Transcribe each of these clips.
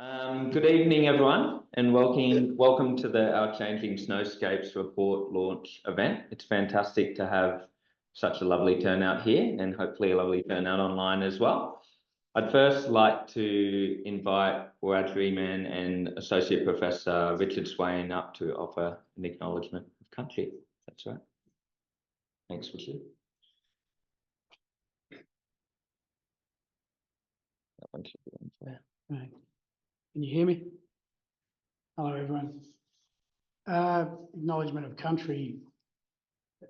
Good evening, everyone, and welcome to the Our Changing Snowscapes report launch event. It's fantastic to have such a lovely turnout here and hopefully a lovely turnout online as well. I'd first like to invite Wiradjuri Man and Associate Professor Richard Swain up to offer an acknowledgement of country. That's right. Thanks, Richard. That one should be on for you. Right. Can you hear me? Hello, everyone. Acknowledgement of country.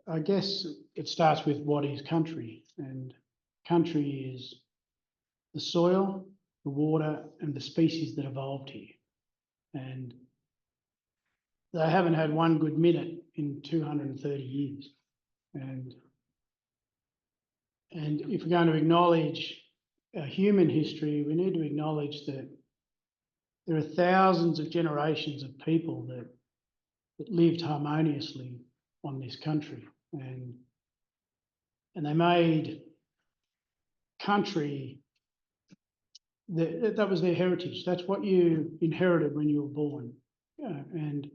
I guess it starts with what is country, and country is the soil, the water, and the species that evolved here. And they haven't had one good minute in 230 years. And if we're going to acknowledge human history, we need to acknowledge that there are thousands of generations of people that lived harmoniously on this country, and they made country, that was their heritage. That's what you inherited when you were born. And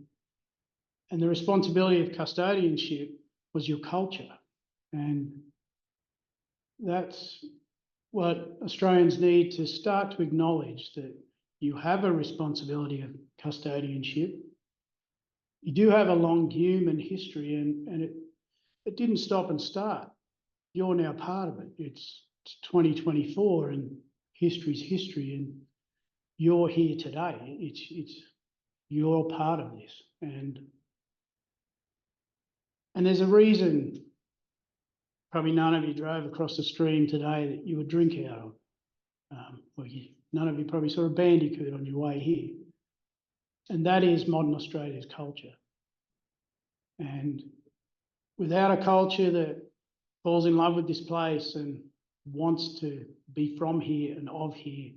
the responsibility of custodianship was your culture. And that's what Australians need to start to acknowledge, that you have a responsibility of custodianship. You do have a long human history, and it didn't stop and start. You're now part of it. It's 2024 and history's history, and you're here today. You're part of this. And there's a reason probably none of you drove across the stream today that you would drink out of. None of you probably saw a bandicoot on your way here. And that is modern Australia's culture. And without a culture that falls in love with this place and wants to be from here and of here,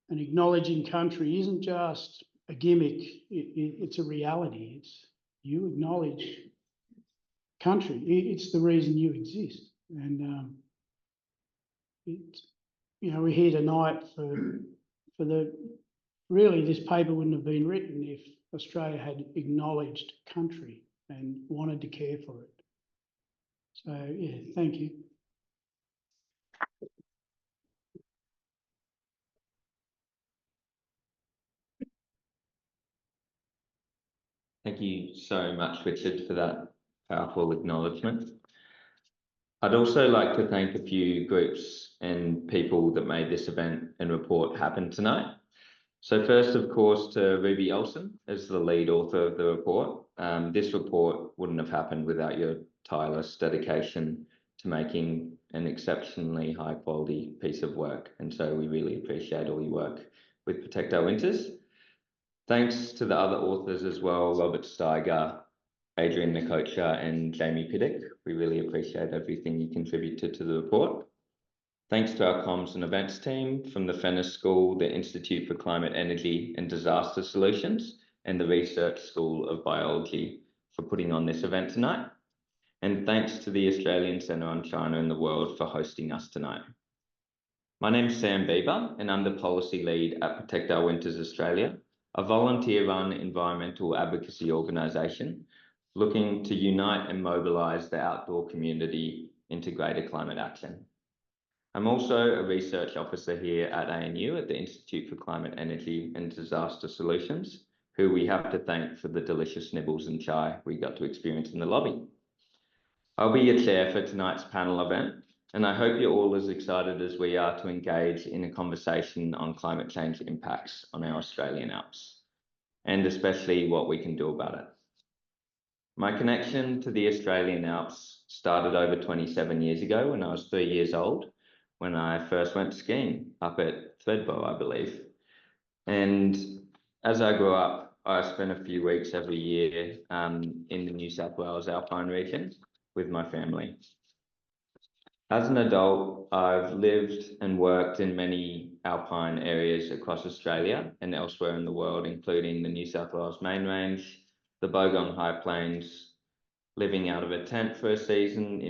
and acknowledging country isn't just a gimmick, it's a reality. It's, you acknowledge country. It's the reason you exist. And we're here tonight for really, this paper wouldn't have been written if Australia had acknowledged country and wanted to care for it. So, yeah, thank you. Thank you so much, Richard, for that powerful acknowledgement. I'd also like to thank a few groups and people that made this event and report happen tonight. So first, of course, to Ruby Olsen as the lead author of the report. This report wouldn't have happened without your tireless dedication to making an exceptionally high quality piece of work. And so we really appreciate all your work with Protect Our Winters. Thanks to the other authors as well, Robert Steiger, Adrian Nicocha and Jamie Piddock. We really appreciate everything you contributed to the report. Thanks to our comms and events team from the Fenner School, the Institute for Climate Energy and Disaster Solutions, and the Research School of Biology for putting on this event tonight. And thanks to the Australian Centre on China and the World for hosting us tonight. My name's Sam Bieber, and I'm the Policy Lead at Protect Our Winters Australia, a volunteer-run environmental advocacy organisation looking to unite and mobilise the outdoor community into greater climate action. I'm also a research officer here at ANU at the Institute for Climate Energy and Disaster Solutions, who we have to thank for the delicious nibbles and chai we got to experience in the lobby. I'll be your chair for tonight's panel event, and I hope you're all as excited as we are to engage in a conversation on climate change impacts on our Australian Alps, and especially what we can do about it. My connection to the Australian Alps started over 27 years ago when I was 3 years old, when I first went skiing up at Thredbo, I believe. And as I grew up, I spent a few weeks every year in the New South Wales alpine region with my family. As an adult, I've lived and worked in many alpine areas across Australia and elsewhere in the world, including the New South Wales Main Range, the Bogong High Plains, living out of a tent for a season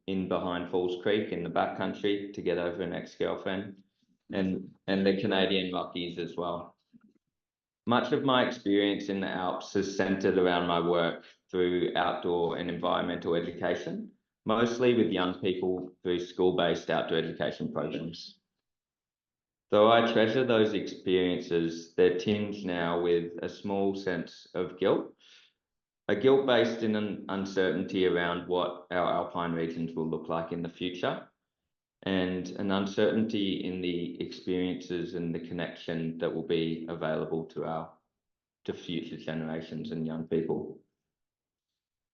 in behind Falls Creek in the backcountry to get over an ex-girlfriend, and the Canadian Rockies as well. Much of my experience in the Alps is centred around my work through outdoor and environmental education, mostly with young people through school-based outdoor education programs. Though I treasure those experiences, they're tinged now with a small sense of guilt, a guilt based in an uncertainty around what our alpine regions will look like in the future, and an uncertainty in the experiences and the connection that will be available to future generations and young people.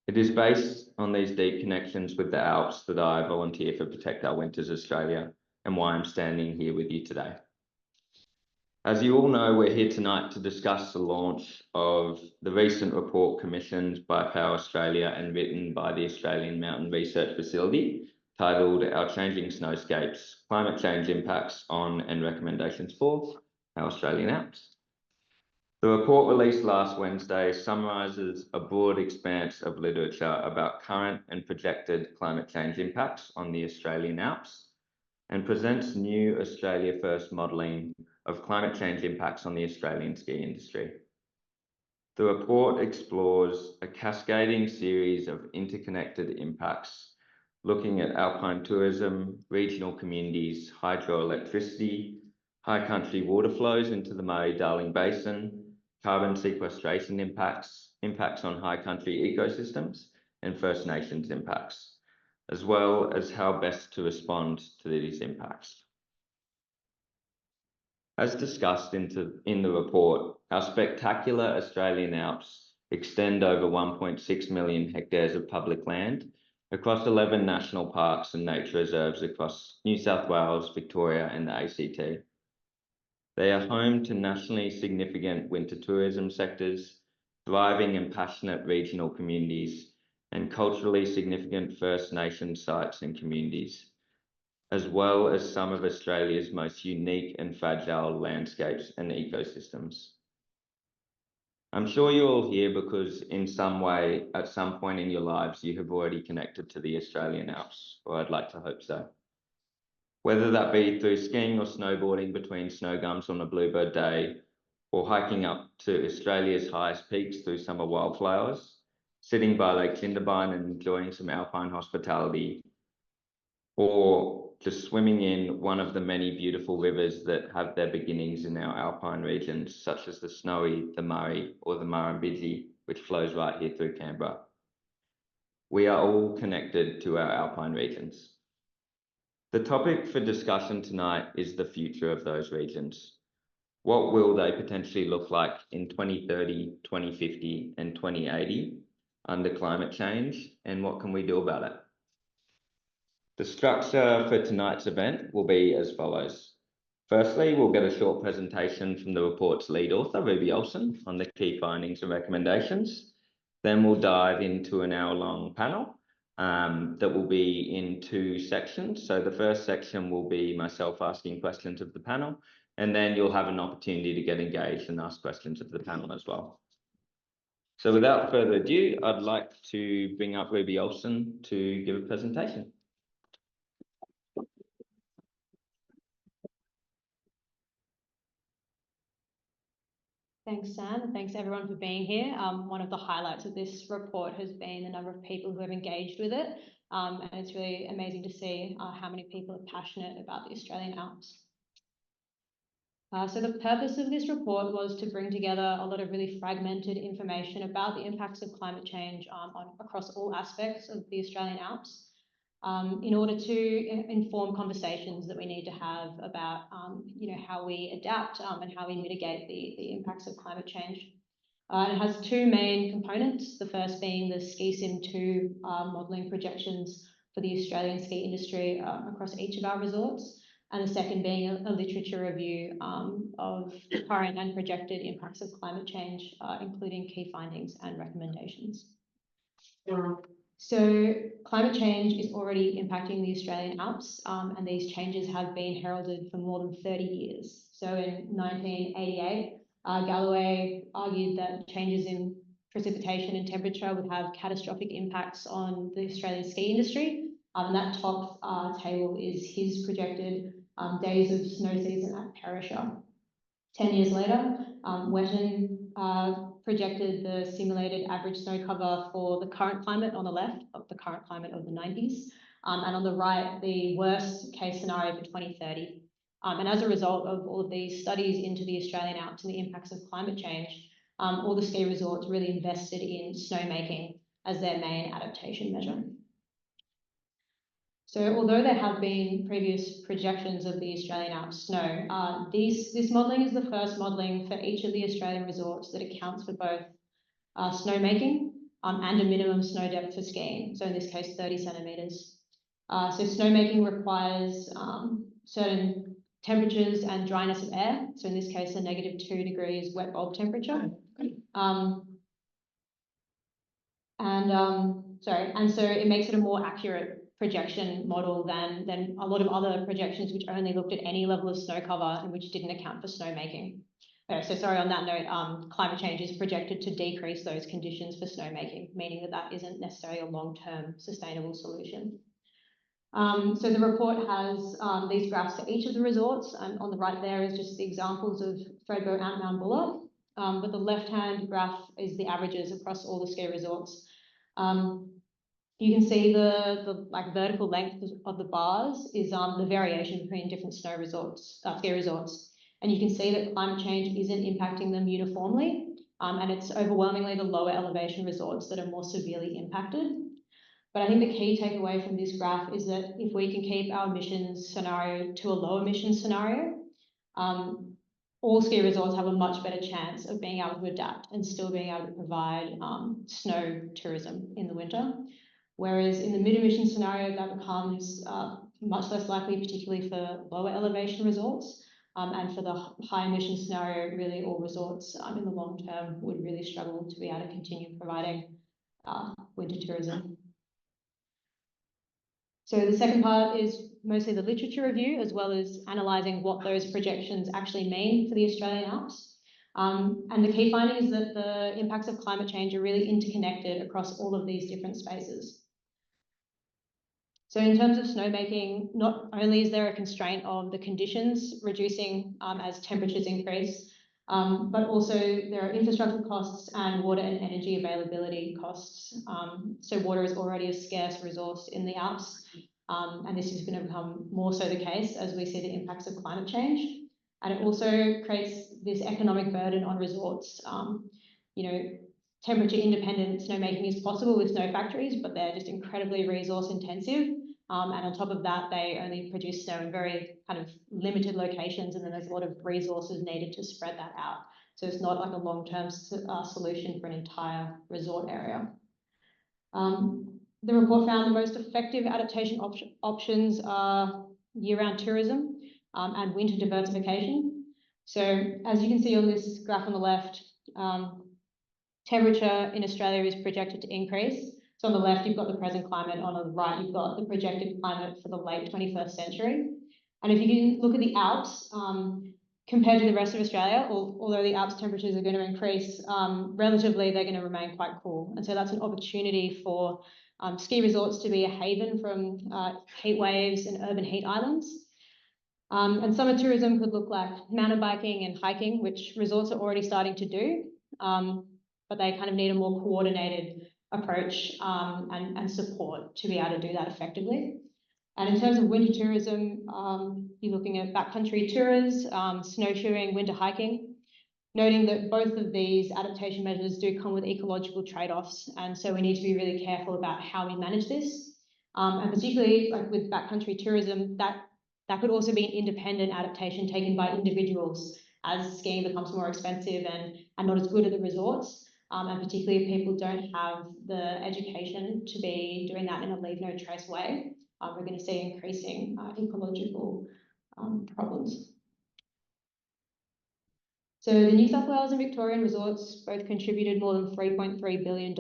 It is based on these deep connections with the Alps that I volunteer for Protect Our Winters Australia, and why I'm standing here with you today. As you all know, we're here tonight to discuss the launch of the recent report commissioned by Power Australia and written by the Australian Mountain Research Facility, titled Our Changing Snowscapes, Climate Change Impacts on and Recommendations for Our Australian Alps. The report released last Wednesday summarises a broad expanse of literature about current and projected climate change impacts on the Australian Alps, and presents new Australia First modelling of climate change impacts on the Australian ski industry. The report explores a cascading series of interconnected impacts, looking at alpine tourism, regional communities, hydroelectricity, high country water flows into the Murray-Darling Basin, carbon sequestration impacts, impacts on high country ecosystems, and First Nations impacts, as well as how best to respond to these impacts. As discussed in the report, our spectacular Australian Alps extend over 1.6 million hectares of public land across 11 national parks and nature reserves across New South Wales, Victoria, and the ACT. They are home to nationally significant winter tourism sectors, thriving and passionate regional communities, and culturally significant First Nations sites and communities, as well as some of Australia's most unique and fragile landscapes and ecosystems. I'm sure you're all here because in some way, at some point in your lives, you have already connected to the Australian Alps, or I'd like to hope so. Whether that be through skiing or snowboarding between snow gums on a bluebird day, or hiking up to Australia's highest peaks through summer wildflowers, sitting by Lake Jindabyne and enjoying some alpine hospitality, or just swimming in one of the many beautiful rivers that have their beginnings in our alpine regions, such as the Snowy, the Murray, or the Murrumbidgee, which flows right here through Canberra. We are all connected to our alpine regions. The topic for discussion tonight is the future of those regions. What will they potentially look like in 2030, 2050, and 2080 under climate change, and what can we do about it? The structure for tonight's event will be as follows. Firstly, we'll get a short presentation from the report's lead author, Ruby Olsen, on the key findings and recommendations. Then we'll dive into an hour-long panel that will be in two sections. So the first section will be myself asking questions of the panel, and then you'll have an opportunity to get engaged and ask questions of the panel as well. So without further ado, I'd like to bring up Ruby Olsen to give a presentation. Thanks, Sam, and thanks everyone for being here. One of the highlights of this report has been the number of people who have engaged with it, and it's really amazing to see how many people are passionate about the Australian Alps. So the purpose of this report was to bring together a lot of really fragmented information about the impacts of climate change across all aspects of the Australian Alps, in order to inform conversations that we need to have about how we adapt and how we mitigate the impacts of climate change. It has two main components, the first being the SkiSim2 modelling projections for the Australian ski industry across each of our resorts, and the second being a literature review of the current and projected impacts of climate change, including key findings and recommendations. So climate change is already impacting the Australian Alps, and these changes have been heralded for more than 30 years. So in 1988, Galloway argued that changes in precipitation and temperature would have catastrophic impacts on the Australian ski industry. And that top table is his projected days of snow season at Perisher. 10 years later, Wetton projected the simulated average snow cover for the current climate on the left, of the current climate of the 90s, and on the right, the worst case scenario for 2030. And as a result of all of these studies into the Australian Alps and the impacts of climate change, all the ski resorts really invested in snowmaking as their main adaptation measure. So although there have been previous projections of the Australian Alps snow, this modelling is the first modelling for each of the Australian resorts that accounts for both snowmaking and a minimum snow depth for skiing. So in this case, 30 centimetres. So snowmaking requires certain temperatures and dryness of air. So in this case, a -2 degrees wet bulb temperature. And so it makes it a more accurate projection model than a lot of other projections which only looked at any level of snow cover and which didn't account for snowmaking. So sorry, on that note, climate change is projected to decrease those conditions for snowmaking, meaning that that isn't necessarily a long-term sustainable solution. So the report has these graphs for each of the resorts, and on the right there is just the examples of Thredbo and Mount Buller. But the left-hand graph is the averages across all the ski resorts. You can see the like vertical length of the bars is the variation between different ski resorts, and you can see that climate change isn't impacting them uniformly, and it's overwhelmingly the lower elevation resorts that are more severely impacted. But I think the key takeaway from this graph is that if we can keep our emissions scenario to a low emissions scenario, all ski resorts have a much better chance of being able to adapt and still being able to provide snow tourism in the winter. Whereas in the mid-emission scenario, that becomes much less likely, particularly for lower elevation resorts. And for the high emission scenario, really all resorts in the long term would really struggle to be able to continue providing winter tourism. So the second part is mostly the literature review, as well as analysing what those projections actually mean for the Australian Alps. And the key finding is that the impacts of climate change are really interconnected across all of these different spaces. So in terms of snowmaking, not only is there a constraint of the conditions reducing as temperatures increase, but also there are infrastructure costs and water and energy availability costs. So water is already a scarce resource in the Alps, and this is going to become more so the case as we see the impacts of climate change. And it also creates this economic burden on resorts. Temperature independent snowmaking is possible with snow factories, but they're just incredibly resource intensive. And on top of that, they only produce snow in very kind of limited locations, and then there's a lot of resources needed to spread that out. So it's not like a long-term solution for an entire resort area. The report found the most effective adaptation options are year-round tourism and winter diversification. So as you can see on this graph on the left, temperature in Australia is projected to increase. So on the left, you've got the present climate. On the right, you've got the projected climate for the late 21st century. And if you can look at the Alps, compared to the rest of Australia, although the Alps temperatures are going to increase, relatively, they're going to remain quite cool. And so that's an opportunity for ski resorts to be a haven from heat waves and urban heat islands. And summer tourism could look like mountain biking and hiking, which resorts are already starting to do. But they kind of need a more coordinated approach and support to be able to do that effectively. And in terms of winter tourism, you're looking at backcountry tours, snowshoeing, winter hiking, noting that both of these adaptation measures do come with ecological trade-offs. And so we need to be really careful about how we manage this. And particularly like with backcountry tourism, that could also be an independent adaptation taken by individuals as skiing becomes more expensive and not as good at the resorts. And particularly if people don't have the education to be doing that in a leave no trace way, we're going to see increasing ecological problems. So the New South Wales and Victorian resorts both contributed more than $3.3 billion.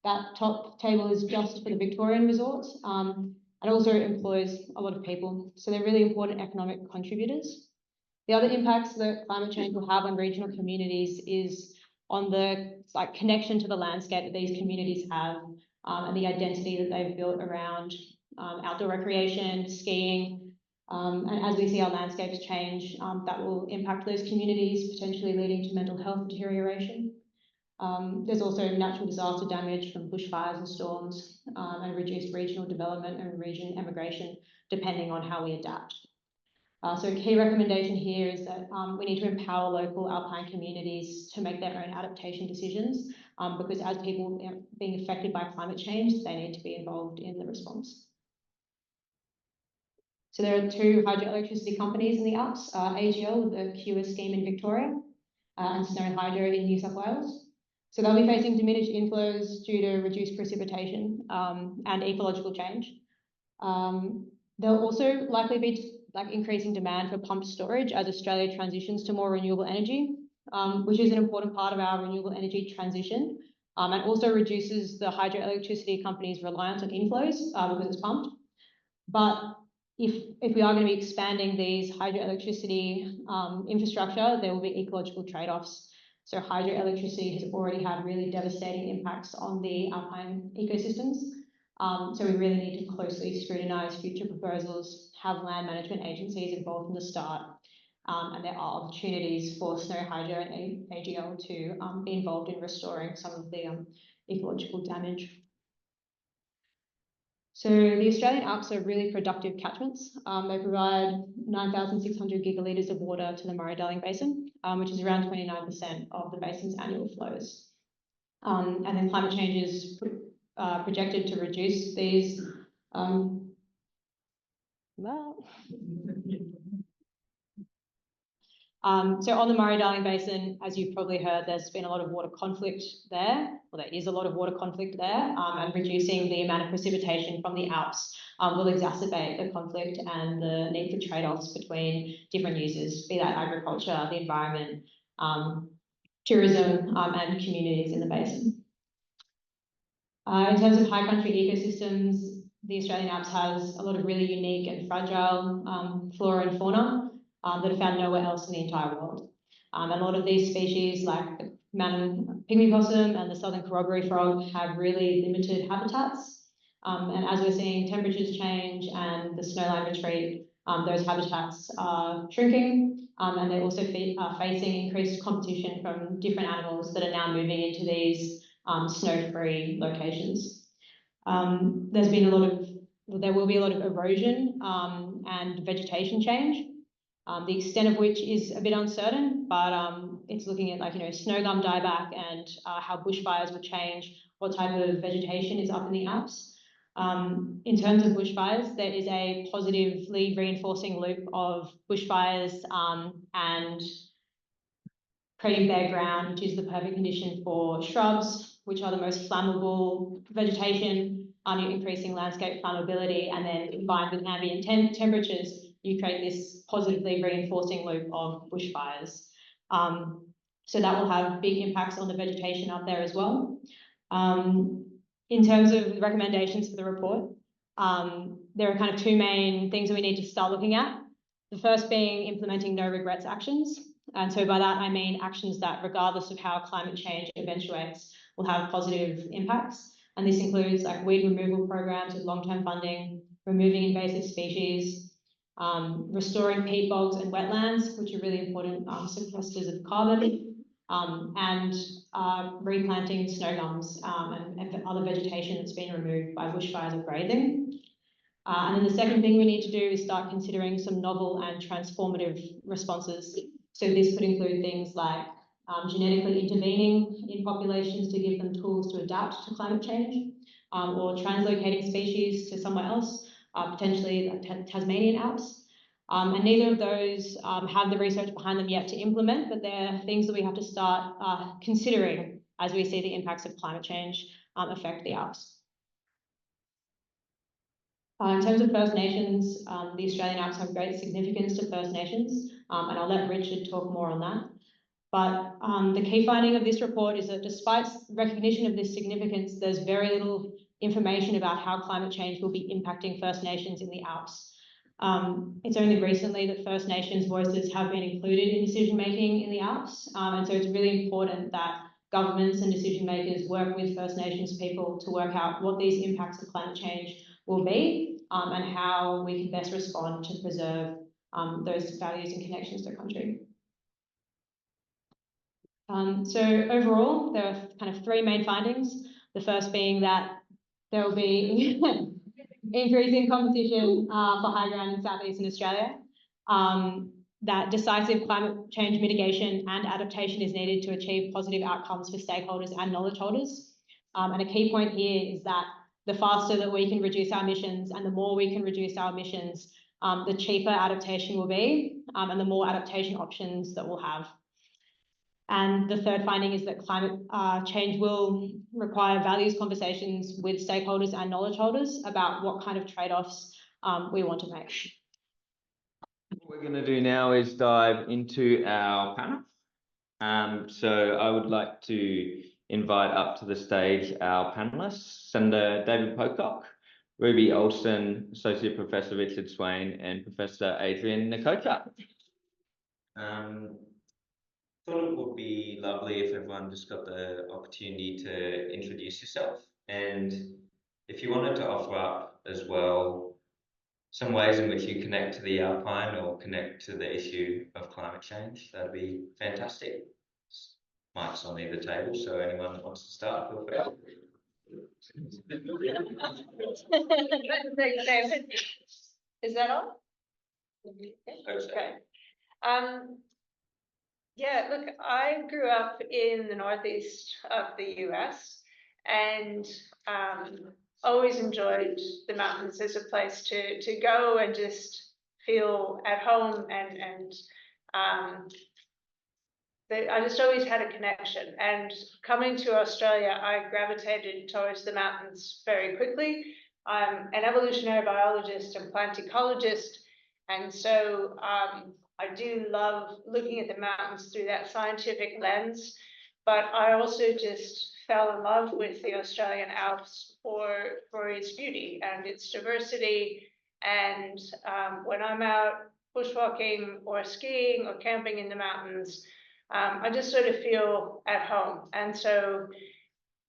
That top table is just for the Victorian resorts and also employs a lot of people. So they're really important economic contributors. The other impacts that climate change will have on regional communities is on the connection to the landscape that these communities have and the identity that they've built around outdoor recreation, skiing, And as we see our landscapes change, that will impact those communities, potentially leading to mental health deterioration. There's also natural disaster damage from bushfires and storms, and reduced regional development and region emigration, depending on how we adapt. So a key recommendation here is that we need to empower local alpine communities to make their own adaptation decisions, because as people being affected by climate change, they need to be involved in the response. So there are 2 hydroelectricity companies in the Alps, AGL, the Cure scheme in Victoria, and Snow Hydro in New South Wales. So they'll be facing diminished inflows due to reduced precipitation and ecological change. There'll also likely be increasing demand for pumped storage as Australia transitions to more renewable energy, which is an important part of our renewable energy transition, and also reduces the hydroelectricity companies' reliance on inflows because it's pumped. But if we are going to be expanding these hydroelectricity infrastructure, there will be ecological trade-offs. So hydroelectricity has already had really devastating impacts on the alpine ecosystems. So we really need to closely scrutinise future proposals, have land management agencies involved from the start, and there are opportunities for Snow Hydro and AGL to be involved in restoring some of the ecological damage. So the Australian Alps are really productive catchments. They provide 9,600 gigalitres of water to the Murray-Darling Basin, which is around 29% of the basin's annual flows. And then climate change is projected to reduce these. So on the Murray-Darling Basin, as you've probably heard, there's been a lot of water conflict there. Well, there is a lot of water conflict there, and reducing the amount of precipitation from the Alps will exacerbate the conflict and the need for trade-offs between different uses, be that agriculture, the environment, tourism, and communities in the basin. In terms of high country ecosystems, the Australian Alps has a lot of really unique and fragile flora and fauna that are found nowhere else in the entire world. And a lot of these species, like the mountain pygmy possum and the southern corroboree frog, have really limited habitats. And as we're seeing temperatures change and the snowline retreat, those habitats are shrinking, and they're also facing increased competition from different animals that are now moving into these snow-free locations. There will be a lot of erosion and vegetation change. The extent of which is a bit uncertain, but it's looking at snow gum dieback and how bushfires will change what type of vegetation is up in the Alps. In terms of bushfires, there is a positively reinforcing loop of bushfires and creating bare ground, which is the perfect condition for shrubs, which are the most flammable vegetation, increasing landscape flammability, and then combined with ambient temperatures, you create this positively reinforcing loop of bushfires. So that will have big impacts on the vegetation up there as well. In terms of recommendations for the report, there are kind of 2 main things that we need to start looking at. The first being implementing no regrets actions. And so by that, I mean actions that, regardless of how climate change eventuates, will have positive impacts. And this includes weed removal programs with long-term funding, removing invasive species, restoring peat bogs and wetlands, which are really important sequesters of carbon, and replanting snow gums and other vegetation that's been removed by bushfires or grazing. And then the second thing we need to do is start considering some novel and transformative responses. So this could include things like genetically intervening in populations to give them tools to adapt to climate change, or translocating species to somewhere else, potentially the Tasmanian Alps. And neither of those have the research behind them yet to implement, but they're things that we have to start considering as we see the impacts of climate change affect the Alps. In terms of First Nations, the Australian Alps have great significance to First Nations, and I'll let Richard talk more on that. But the key finding of this report is that despite recognition of this significance, there's very little information about how climate change will be impacting First Nations in the Alps. It's only recently that First Nations voices have been included in decision-making in the Alps, and so it's really important that governments and decision makers work with First Nations people to work out what these impacts of climate change will be, and how we can best respond to preserve those values and connections to country. So overall, there are kind of three main findings. The first being that there will be increasing competition for high ground in southeastern Australia. That decisive climate change mitigation and adaptation is needed to achieve positive outcomes for stakeholders and knowledge holders. And a key point here is that the faster that we can reduce our emissions and the more we can reduce our emissions, the cheaper adaptation will be, and the more adaptation options that we'll have. And the third finding is that climate change will require values conversations with stakeholders and knowledge holders about what kind of trade-offs we want to make. What we're going to do now is dive into our panel. So I would like to invite up to the stage our panelists, Senator David Pocock, Ruby Alston, Associate Professor Richard Swain, and Professor Adrian Nikocha. Thought it would be lovely if everyone just got the opportunity to introduce yourself, and if you wanted to offer up as well some ways in which you connect to the alpine or connect to the issue of climate change, that'd be fantastic. Mike's on either table, so anyone that wants to start, feel free. Is that on? Okay. Yeah, look, I grew up in the northeast of the US and always enjoyed the mountains as a place to go and just feel at home, and I just always had a connection. And coming to Australia, I gravitated towards the mountains very quickly. I'm an evolutionary biologist and plant ecologist, and so I do love looking at the mountains through that scientific lens, but I also just fell in love with the Australian Alps for its beauty and its diversity. And when I'm out bushwalking or skiing or camping in the mountains, I just sort of feel at home. And so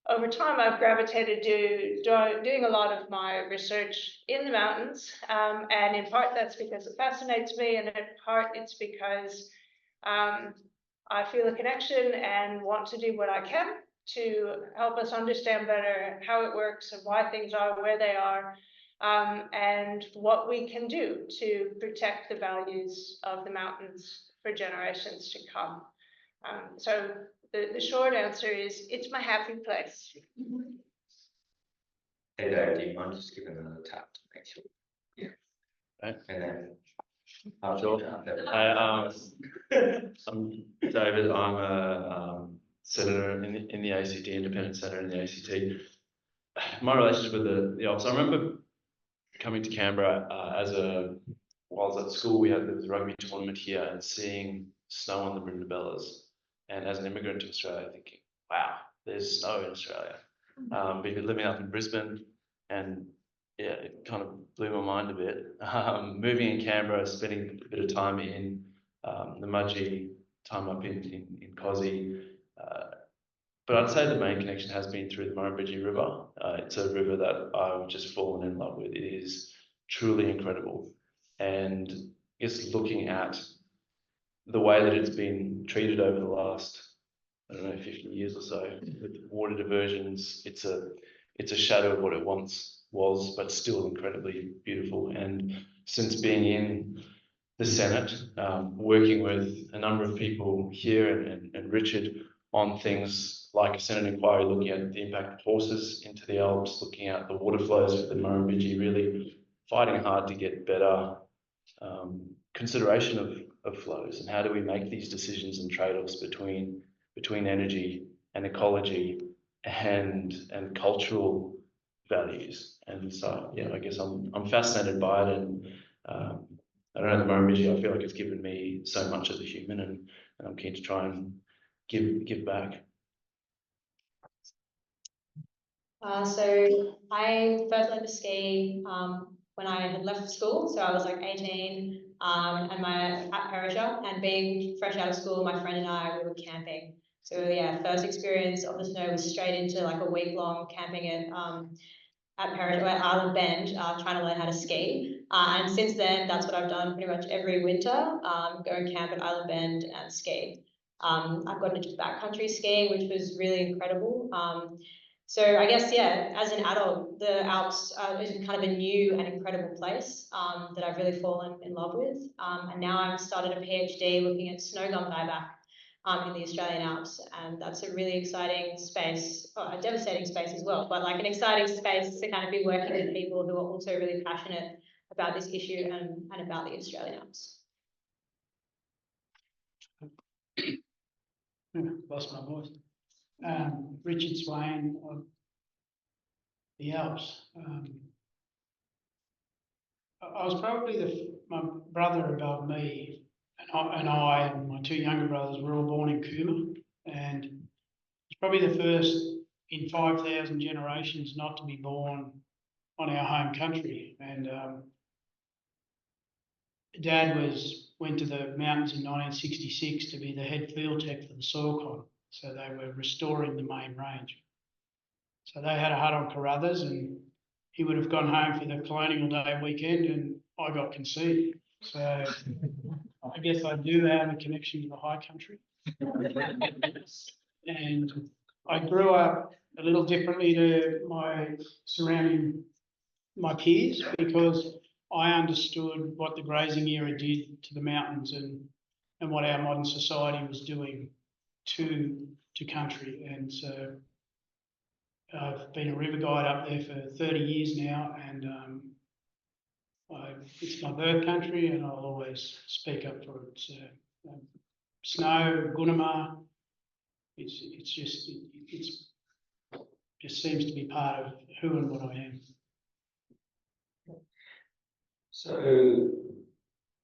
over time, I've gravitated to doing a lot of my research in the mountains, and in part that's because it fascinates me, and in part it's because I feel a connection and want to do what I can to help us understand better how it works and why things are where they are, and what we can do to protect the values of the mountains for generations to come. So the short answer is, it's my happy place. Hey Dave, do you mind just giving another tap to make sure? Yeah. Right. And then Sure. I'm David. I'm a senator in the ACT, independent senator in the ACT. My relationship with the Alps, I remember coming to Canberra while I was at school. There was a rugby tournament here and seeing snow on the Brindabellas. And as an immigrant to Australia, thinking, wow, there's snow in Australia. Been living up in Brisbane, and yeah, it kind of blew my mind a bit. Moving in Canberra, spending a bit of time in the Mudgee, time up in Cozzy. But I'd say the main connection has been through the Murray-Darling River. It's a river that I've just fallen in love with. It is truly incredible. And I guess looking at the way that it's been treated over the last, I don't know, 50 years or so, with water diversions, it's a shadow of what it once was, but still incredibly beautiful. And since being in the Senate, working with a number of people here and Richard on things like a Senate inquiry, looking at the impact of horses into the Alps, looking at the water flows for the Murrumbidgee, really fighting hard to get better consideration of flows, and how do we make these decisions and trade-offs between energy and ecology and cultural values. And so yeah, I guess I'm fascinated by it, and I don't know, the Murrumbidgee, I feel like it's given me so much as a human, and I'm keen to try and give back. So I first learned to ski when I had left school, so I was like 18, and at Perisher, and being fresh out of school, my friend and I were camping. So yeah, first experience of the snow was straight into like a week-long camping at at Island Bend, trying to learn how to ski. And since then, that's what I've done pretty much every winter, go and camp at Island Bend and ski. I've got into backcountry skiing, which was really incredible. So I guess, yeah, as an adult, the Alps is kind of a new and incredible place that I've really fallen in love with. And now I've started a PhD looking at snow gum dieback in the Australian Alps, and that's a really exciting space, a devastating space as well, but like an exciting space to kind of be working with people who are also really passionate about this issue and about the Australian Alps. Lost my voice. Richard Swain of the Alps. I was probably my brother above me, and I and my two younger brothers were all born in Cooma, and it's probably the first in 5,000 generations not to be born on our home country. And Dad went to the mountains in 1966 to be the head field tech for the soil con. So they were restoring the main range. So they had a hut on Carruthers, and he would have gone home for the Colonial Day weekend, and I got conceived. So I guess I do have a connection to the high country. And I grew up a little differently to my peers, because I understood what the grazing era did to the mountains and what our modern society was doing to country. And so I've been a river guide up there for 30 years now, and it's my birth country, and I'll always speak up for it. So, snow, Gunnedah, it just seems to be part of who and what I am. So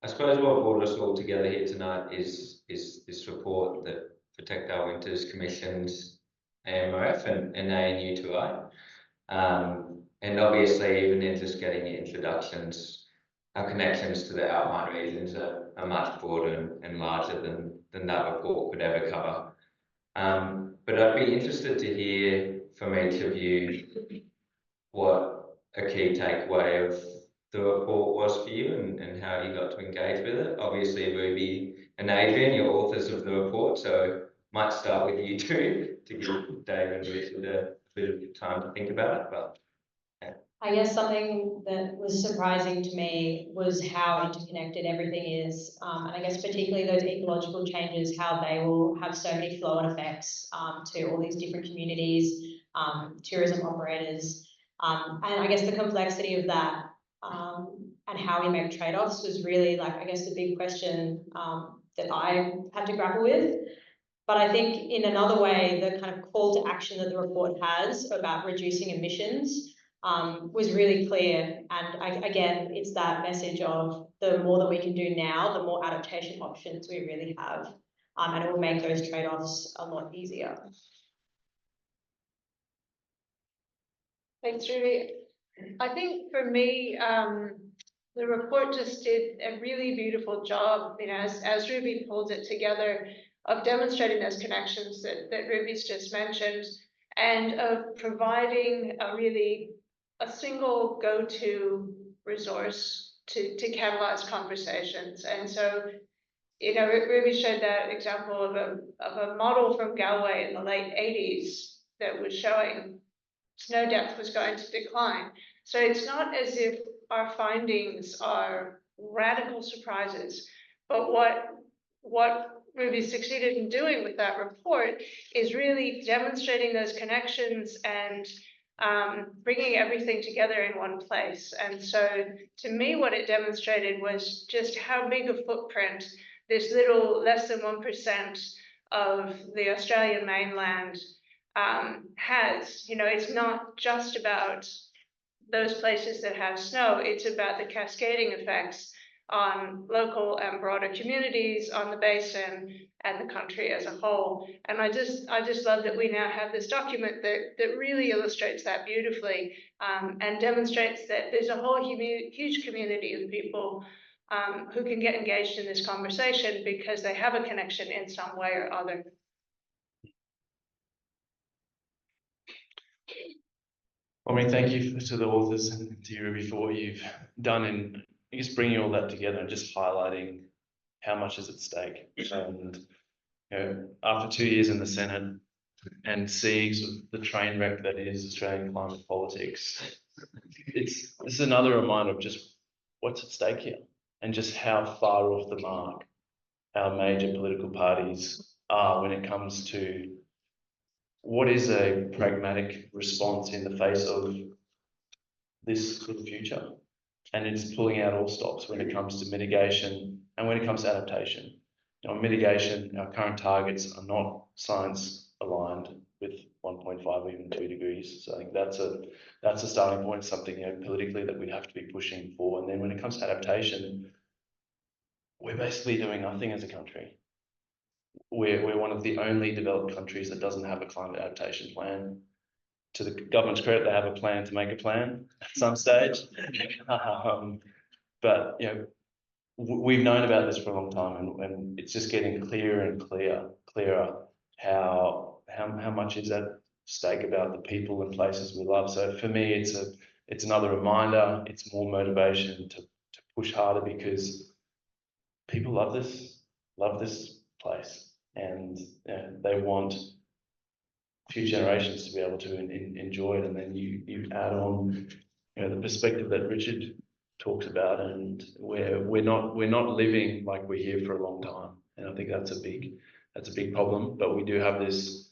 I suppose what brought us all together here tonight is this report that Protect Our Winters commissions AMRF and ANU2I. And obviously, even in just getting introductions, our connections to the alpine regions are much broader and larger than that report could ever cover. But I'd be interested to hear from each of you what a key takeaway of the report was for you and how you got to engage with it. Obviously, Ruby and Adrian, you're authors of the report, so might start with you two to give Dave and Richard a bit of time to think about it. But yeah. I guess something that was surprising to me was how interconnected everything is, and I guess particularly those ecological changes, how they will have so many flow-on effects to all these different communities, tourism operators, and I guess the complexity of that and how we make trade-offs was really, like, I guess the big question that I had to grapple with. But I think in another way, the kind of call to action that the report has about reducing emissions was really clear. And again, it's that message of the more that we can do now, the more adaptation options we really have. And it will make those trade-offs a lot easier. Thanks, Ruby. I think for me, the report just did a really beautiful job, you know, as Ruby pulled it together, of demonstrating those connections that Ruby's just mentioned, and of providing a single go-to resource to catalyze conversations. And so, you know, Ruby showed that example of a model from Galway in the late 80s that was showing snow depth was going to decline. So it's not as if our findings are radical surprises, but what Ruby succeeded in doing with that report is really demonstrating those connections and bringing everything together in one place. And so to me, what it demonstrated was just how big a footprint this little less than 1% of the Australian mainland has. You know, it's not just about those places that have snow, it's about the cascading effects on local and broader communities, on the basin and the country as a whole. And I just love that we now have this document that really illustrates that beautifully, and demonstrates that there's a whole huge community of people who can get engaged in this conversation because they have a connection in some way or other. I mean, thank you to the authors and to you, Ruby, for what you've done in, I guess, bringing all that together and just highlighting how much is at stake. And, you know, after 2 years in the Senate and seeing sort of the train wreck that is Australian climate politics, this is another reminder of just what's at stake here and just how far off the mark our major political parties are when it comes to what is a pragmatic response in the face of this sort of future. And it's pulling out all stops when it comes to mitigation and when it comes to adaptation. You know, mitigation, our current targets are not science aligned with 1.5 or even 2 degrees. So I think that's a starting point, something, you know, politically that we'd have to be pushing for. And then when it comes to adaptation, we're basically doing nothing as a country. We're one of the only developed countries that doesn't have a climate adaptation plan. To the government's credit, they have a plan to make a plan at some stage. But you know, we've known about this for a long time, and it's just getting clearer and clearer how much is at stake about the people and places we love. So for me, it's another reminder. It's more motivation to push harder, because people love this place, and they want future generations to be able to enjoy it. And then you add on, you know, the perspective that Richard talks about, and we're not living like we're here for a long time, and I think that's a big problem. But we do have this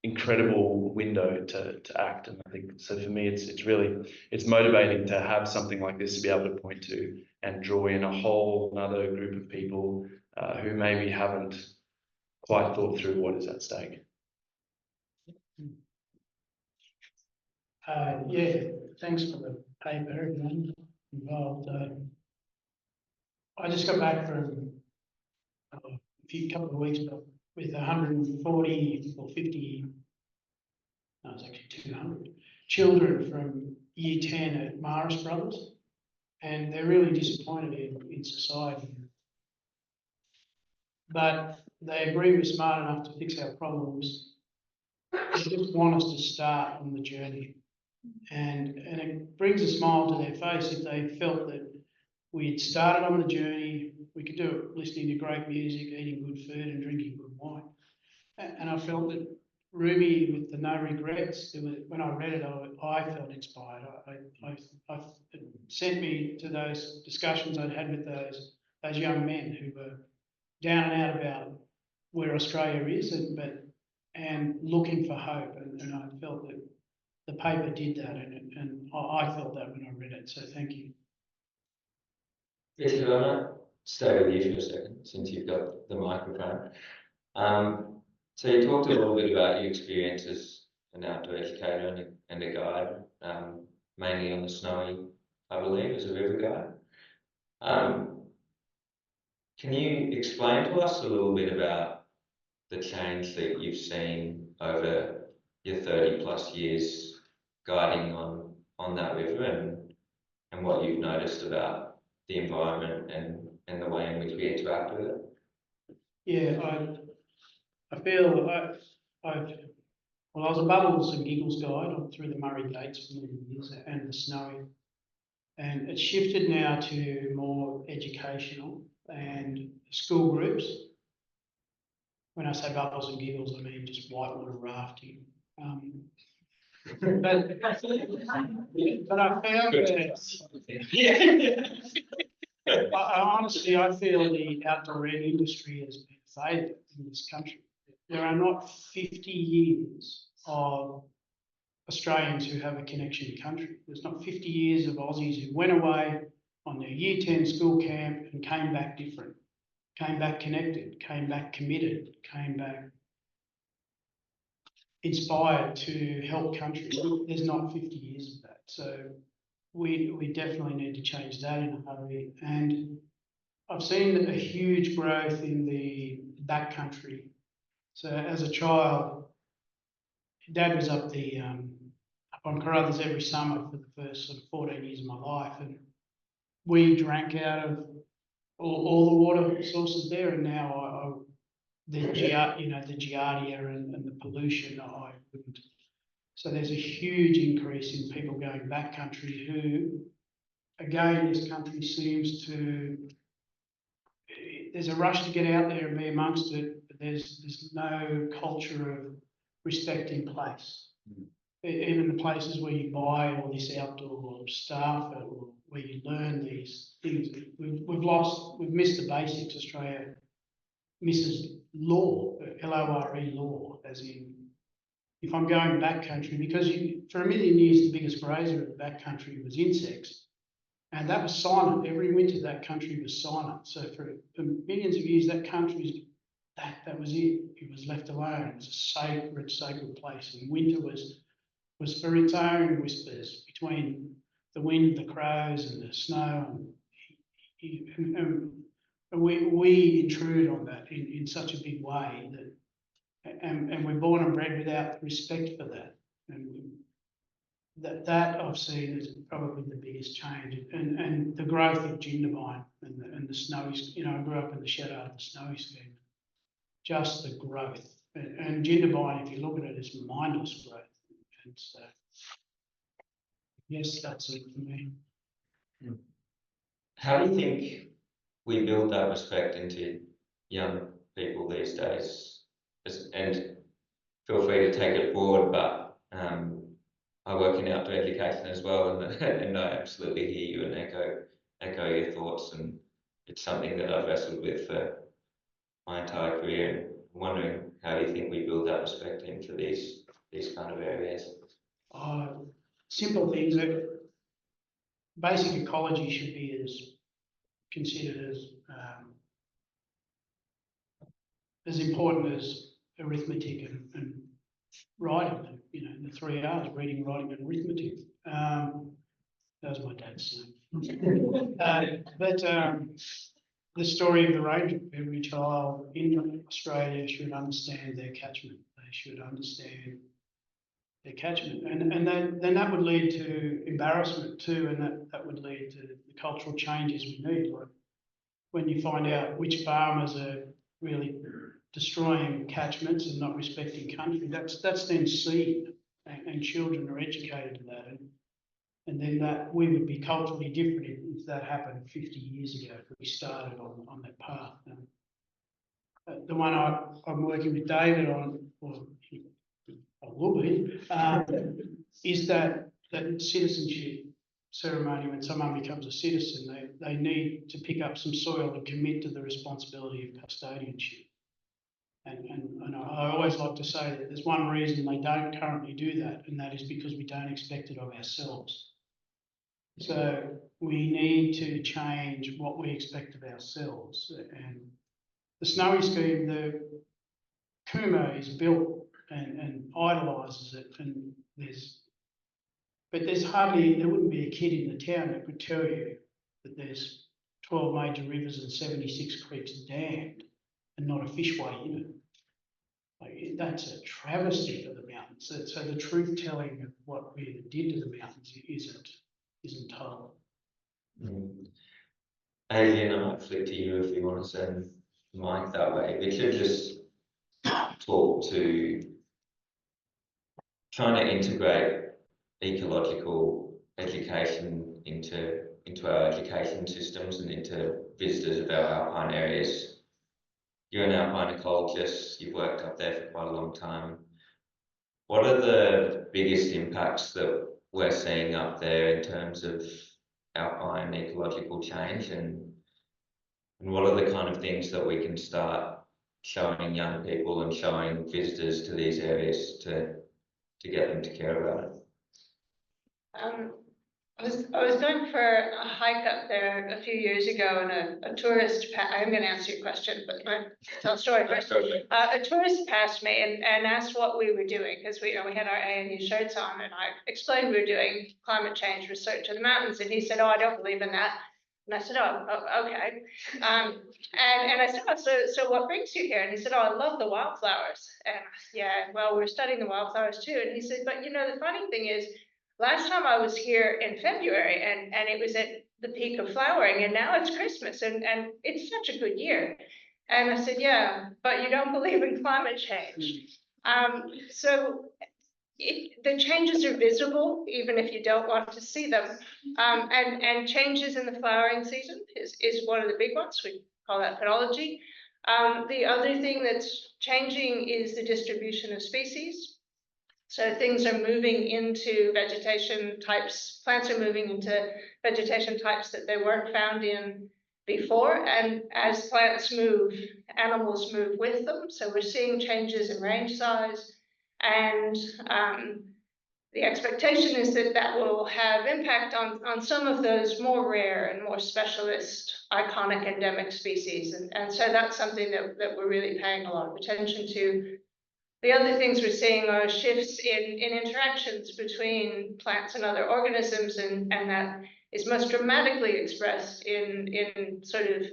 incredible window to act, and I think so. For me, it's motivating to have something like this to be able to point to and draw in a whole another group of people who maybe haven't quite thought through what is at stake. Yeah, thanks for the paper, everyone involved. I just got back from a couple of weeks ago with 140 or 50, no, it's actually 200 children from year 10 at Marist Brothers, and they're really disappointed in society. But they agree we're smart enough to fix our problems. They just want us to start on the journey. And it brings a smile to their face if they felt that we had started on the journey. We could do it listening to great music, eating good food and drinking good wine. And I felt that Ruby, with the no regrets, when I read it, I felt inspired. It sent me to those discussions I'd had with those young men who were down and out about where Australia is and looking for hope. And I felt that the paper did that, and I felt that when I read it. So thank you. Richard, I might stay with you for a second, since you've got the microphone. So you talked a little bit about your experience as an outdoor educator and a guide, mainly on the Snowy, I believe, as a river guide. Can you explain to us a little bit about the change that you've seen over your 30+ years guiding on that river, and what you've noticed about the environment and the way in which we interact with it? Yeah, I feel I was a bubbles and giggles guide through the Murray Gates for many years and the Snowy, and it's shifted now to more educational and school groups. When I say bubbles and giggles, I mean just whitewater rafting. But I found that honestly, I feel the outdoor ed industry has been favoured in this country. There are not 50 years of Australians who have a connection to country. There's not 50 years of Aussies who went away on their year 10 school camp and came back different, came back connected, came back committed, came back inspired to help country. There's not 50 years of that. So we definitely need to change that in a hurry. And I've seen a huge growth in the backcountry. So as a child, Dad was up on Carruthers every summer for the first sort of 14 years of my life, and we drank out of all the water sources there. And now the Giardia and the pollution, I wouldn't So there's a huge increase in people going backcountry who, again, this country seems to, there's a rush to get out there and be amongst it, but there's no culture of respect in place. Even the places where you buy all this outdoor stuff or where you learn these things, we've missed the basics. Australia misses law, L-O-R-E law, as in, if I'm going backcountry, because for a million years, the biggest grazer of the backcountry was insects, and that was silent. Every winter, that country was silent. So for millions of years, that country, that was it. It was left alone. It was a sacred place. And winter was for its own whispers between the wind, the crows, and the snow. And we intrude on that in such a big way that, and we're born and bred without respect for that. And that I've seen is probably the biggest change. And the growth of Jindabyne and the snowy, I grew up in the shadow of the snowy scheme. Just the growth. And Jindabyne, if you look at it, is mindless growth. And so, yes, that's it for me. How do you think we build that respect into young people these days? And feel free to take it forward, but I work in outdoor education as well, and I absolutely hear you and echo your thoughts, and it's something that I've wrestled with for my entire career. I'm wondering how you think we build that respect into these kind of areas. Simple things. Basic ecology should be considered as important as arithmetic and writing. The 3 R's: reading, writing, and arithmetic. That was my dad's name. But the story of the ranger. Every child in Australia should understand their catchment. They should understand their catchment, and then that would lead to embarrassment too, and that would lead to the cultural changes we need. Like when you find out which farmers are really destroying catchments and not respecting country, that's then seen, and children are educated to that, and then that we would be culturally different if that happened 50 years ago, if we started on that path. The one I'm working with David on, or I will be, is that citizenship ceremony. When someone becomes a citizen, they need to pick up some soil and commit to the responsibility of custodianship. And I always like to say that there's one reason they don't currently do that, and that is because we don't expect it of ourselves. So we need to change what we expect of ourselves. And the snowy scheme, the Kuma is built and idolises it, and there wouldn't be a kid in the town that could tell you that there's 12 major rivers and 76 creeks dammed and not a fishway in it. Like, that's a travesty for the mountains. So the truth telling of what we did to the mountains isn't told. Adrian, I might flick to you if you want to send Mike that way. We should just talk to trying to integrate ecological education into our education systems and into visitors of our alpine areas. You're an alpine ecologist, you've worked up there for quite a long time. What are the biggest impacts that we're seeing up there in terms of alpine ecological change, and what are the kind of things that we can start showing young people and showing visitors to these areas to get them to care about it? I was going for a hike up there a few years ago, and a tourist, I'm going to answer your question, but tell a story first. A tourist passed me and asked what we were doing, because we had our ANU shirts on, and I explained we were doing climate change research in the mountains, and he said, "Oh, I don't believe in that." And I said, "Oh, okay." And I said, "Oh, so what brings you here?" And he said, "Oh, I love the wildflowers." And I said, "Yeah, well, we're studying the wildflowers too." And he said, "But the funny thing is, last time I was here in February and it was at the peak of flowering, and now it's Christmas and it's such a good year." And I said, "Yeah, but you don't believe in climate change." So, the changes are visible, even if you don't want to see them. And changes in the flowering season is one of the big ones. We call that phenology. The other thing that's changing is the distribution of species. So things are moving into vegetation types, plants are moving into vegetation types that they weren't found in before. And as plants move, animals move with them. So we're seeing changes in range size. And the expectation is that that will have impact on some of those more rare and more specialist iconic endemic species. And so that's something that we're really paying a lot of attention to. The other things we're seeing are shifts in interactions between plants and other organisms, and that is most dramatically expressed in sort of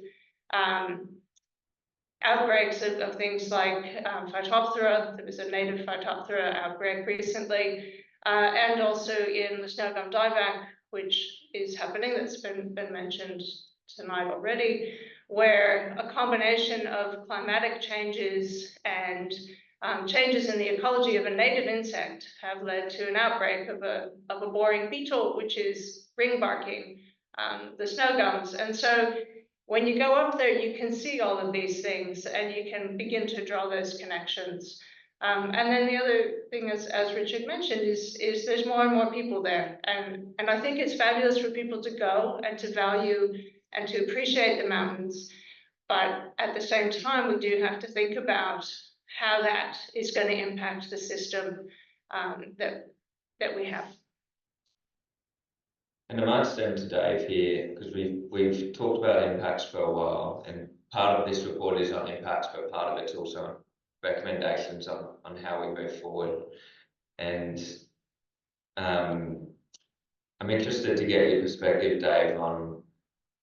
outbreaks of things like Phytophthora. There was a native Phytophthora outbreak recently, and also in the snow gum dieback, which is happening, that's been mentioned tonight already, where a combination of climatic changes and changes in the ecology of a native insect have led to an outbreak of a boring beetle, which is ring barking the snow gums. And so when you go up there, you can see all of these things and you can begin to draw those connections. And then the other thing, as Richard mentioned, is there's more and more people there. And I think it's fabulous for people to go and to value and to appreciate the mountains. But at the same time, we do have to think about how that is going to impact the system that we have. And I might stand to Dave here, because we've talked about impacts for a while, and part of this report is on impacts, but part of it's also on recommendations on how we move forward. And I'm interested to get your perspective, Dave, on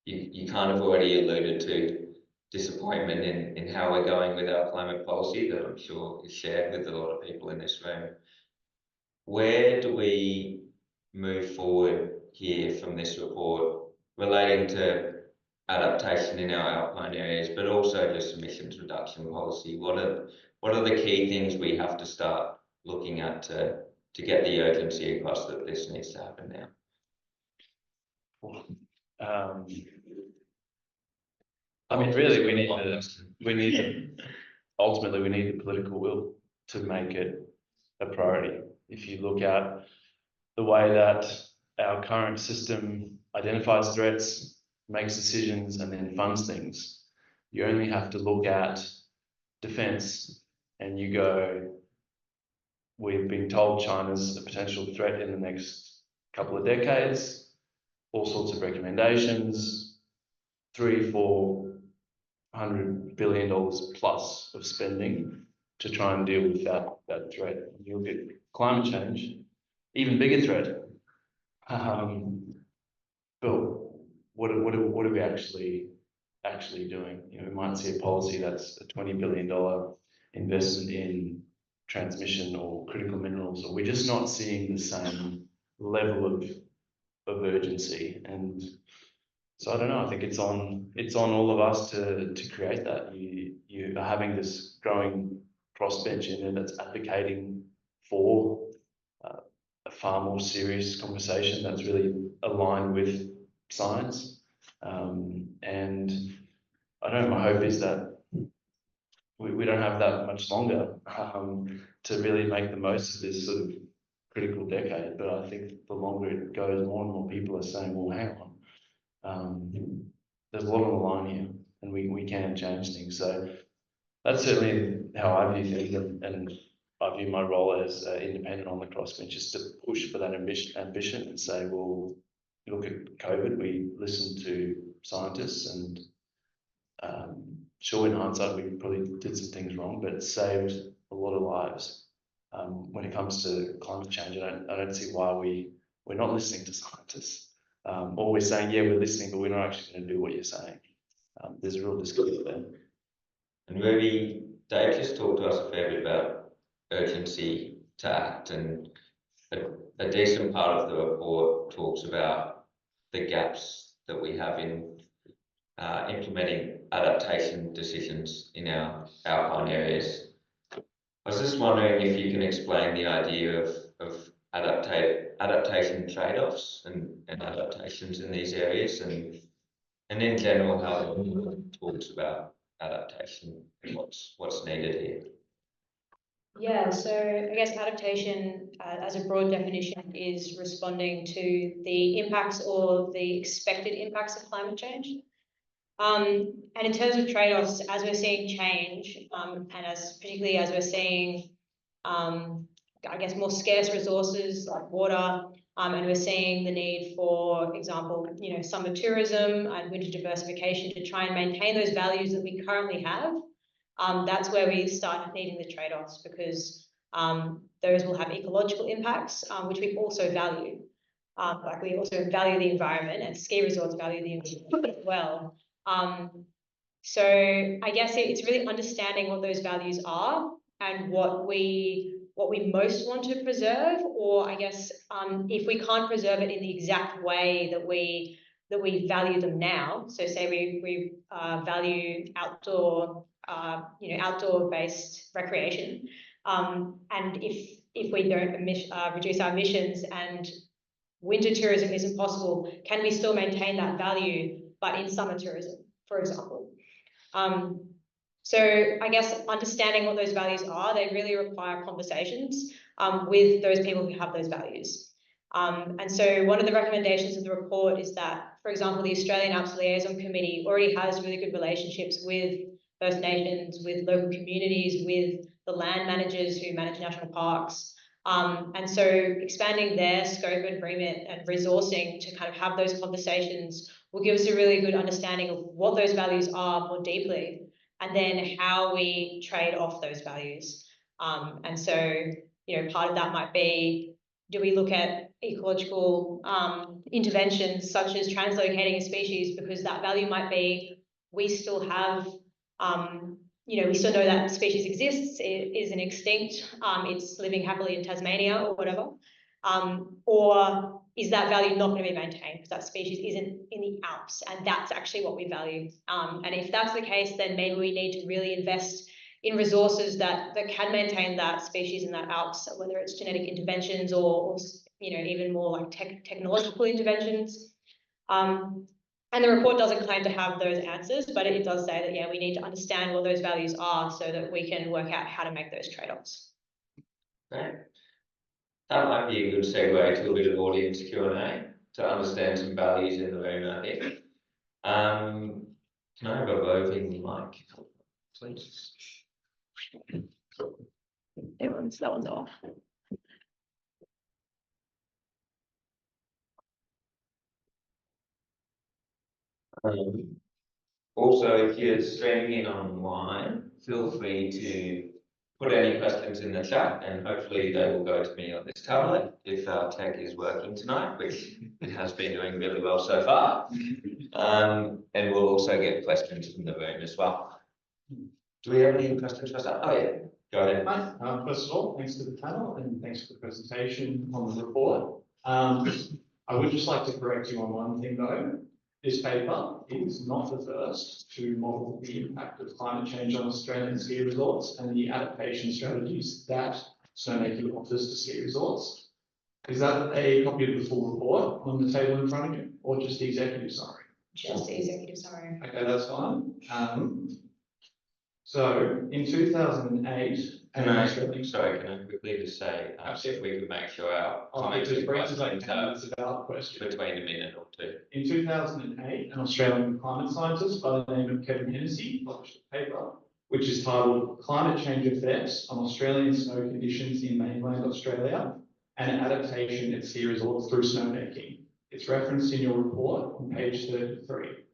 you kind of already alluded to disappointment in how we're going with our climate policy that I'm sure is shared with a lot of people in this room. Where do we move forward here from this report relating to adaptation in our alpine areas, but also just emissions reduction policy? What are the key things we have to start looking at to get the urgency across that this needs to happen now? I mean, really, ultimately we need the political will to make it a priority. If you look at the way that our current system identifies threats, makes decisions, and then funds things, you only have to look at defense and you go, we've been told China's a potential threat in the next couple of decades, all sorts of recommendations, $300-400 billion plus of spending to try and deal with that threat. You look at climate change, even bigger threat. But what are we actually doing? You know, we might see a policy that's a $20 billion investment in transmission or critical minerals, or we're just not seeing the same level of urgency. And so I don't know, I think it's on all of us to create that. You are having this growing crossbench in there that's advocating for a far more serious conversation that's really aligned with science. And I don't know, my hope is that we don't have that much longer to really make the most of this sort of critical decade. But I think the longer it goes, more and more people are saying, well, hang on, there's a lot on the line here and we can change things. So that's certainly how I view things, and I view my role as independent on the crossbench, is to push for that ambition and say, well, look at COVID, we listened to scientists, and sure, in hindsight, we probably did some things wrong, but it saved a lot of lives. When it comes to climate change, I don't see why we're not listening to scientists. Or we're saying, yeah, we're listening, but we're not actually going to do what you're saying. There's a real disconnect there. And maybe Dave just talked to us a fair bit about urgency to act, and a decent part of the report talks about the gaps that we have in implementing adaptation decisions in our alpine areas. I was just wondering if you can explain the idea of adaptation trade-offs and adaptations in these areas, and in general how the movement talks about adaptation and what's needed here. Yeah, so I guess adaptation, as a broad definition, is responding to the impacts or the expected impacts of climate change. And in terms of trade-offs, as we're seeing change, and particularly as we're seeing, I guess, more scarce resources like water, and we're seeing the need for example, summer tourism and winter diversification to try and maintain those values that we currently have. That's where we start needing the trade-offs, because those will have ecological impacts, which we also value. Like we also value the environment, and ski resorts value the environment as well. So I guess it's really understanding what those values are and what we most want to preserve, or I guess if we can't preserve it in the exact way that we value them now. So say we value outdoor based recreation, and if we don't reduce our emissions and winter tourism isn't possible, can we still maintain that value but in summer tourism, for example? So I guess understanding what those values are, they really require conversations with those people who have those values. And so one of the recommendations of the report is that, for example, the Australian Alps Liaison Committee already has really good relationships with First Nations, with local communities, with the land managers who manage national parks. And so expanding their scope and remit and resourcing to kind of have those conversations will give us a really good understanding of what those values are more deeply, and then how we trade off those values. And so, part of that might be, do we look at ecological interventions such as translocating a species, because that value might be, we still have, we still know that species exists, it isn't extinct, it's living happily in Tasmania or whatever. Or is that value not going to be maintained because that species isn't in the Alps, and that's actually what we value? And if that's the case, then maybe we need to really invest in resources that can maintain that species in that Alps, whether it's genetic interventions or even more like technological interventions. And the report doesn't claim to have those answers, but it does say that, yeah, we need to understand what those values are so that we can work out how to make those trade-offs. Great. That might be a good segue to a bit of audience Q&A to understand some values in the room, I think. Can I have a roving mic, please? That one's off. Also, if you're streaming in online, feel free to put any questions in the chat, and hopefully they will go to me on this tablet if our tech is working tonight, which it has been doing really well so far. And we'll also get questions from the room as well. Do we have any questions for us? Oh yeah, go ahead. Hi. First of all, thanks to the panel and thanks for the presentation on the report. I would just like to correct you on one thing though. This paper is not the first to model the impact of climate change on Australian ski resorts and the adaptation strategies that snowmaking offers to ski resorts. Is that a copy of the full report on the table in front of you, or just the executive summary? Just the executive summary. Okay, that's fine. So in 2008, Can I quickly just say, if we could make sure our comments and questions between a minute or two. In 2008, an Australian climate scientist by the name of Kevin Hennessy published a paper which is titled Climate Change Effects on Australian Snow Conditions in Mainland Australia and Adaptation at Ski Resorts Through Snowmaking. It's referenced in your report on page 33.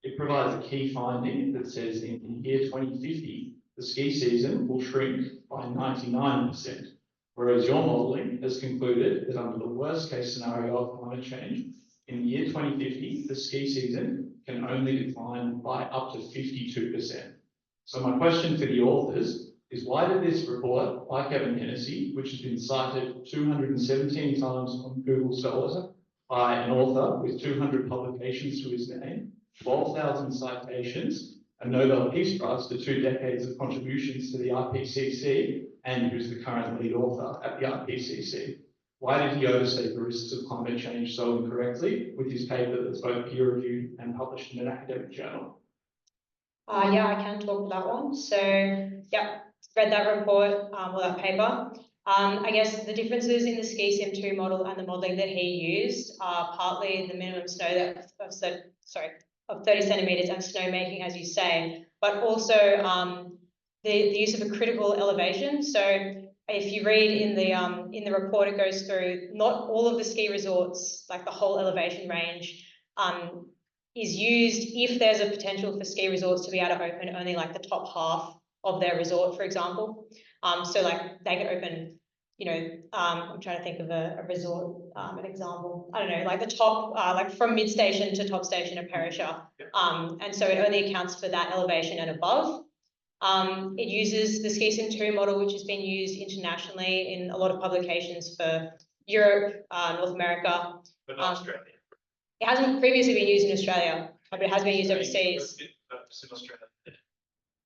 It provides a key finding that says in the year 2050, the ski season will shrink by 99%, whereas your modelling has concluded that under the worst case scenario of climate change, in the year 2050, the ski season can only decline by up to 52%. So my question for the authors is, why did this report by Kevin Hennessy, which has been cited 217 times on Google Scholar by an author with 200 publications to his name, 12,000 citations, a Nobel Peace Prize for 2 decades of contributions to the IPCC, and who's the current lead author at the IPCC. Why did he overstate the risks of climate change so incorrectly with his paper that's both peer-reviewed and published in an academic journal? Yeah, I can talk to that one. So, yeah, read that report, or that paper. I guess the differences in the ski sim 2 model and the modelling that he used are partly the minimum snow depth of 30 centimetres and snowmaking, as you say, but also the use of a critical elevation. So if you read in the report, it goes through not all of the ski resorts, like the whole elevation range, is used if there's a potential for ski resorts to be able to open only like the top half of their resort, for example. So like they could open, you know, I'm trying to think of a resort, an example. I don't know, like the top, like from mid station to top station of Perisher. And so it only accounts for that elevation and above. It uses the ski sim 2 model, which has been used internationally in a lot of publications for Europe, North America. But not Australia. It hasn't previously been used in Australia, but it has been used overseas. In Australia.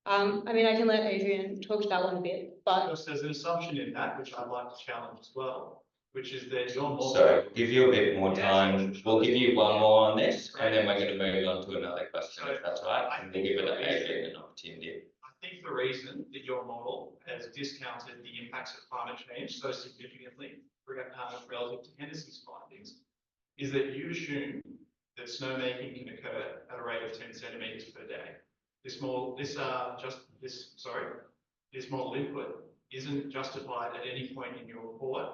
I mean, I can let Adrian talk to that one a bit, but Because there's an assumption in that, which I'd like to challenge as well, which is that your model. So give you a bit more time. We'll give you one more on this, and then we're going to move on to another question, if that's all right. And we'll give it to Adrian an opportunity. I think the reason that your model has discounted the impacts of climate change so significantly relative to Hennessey's findings is that you assume that snowmaking can occur at a rate of 10 centimetres per day. This model input isn't justified at any point in your report,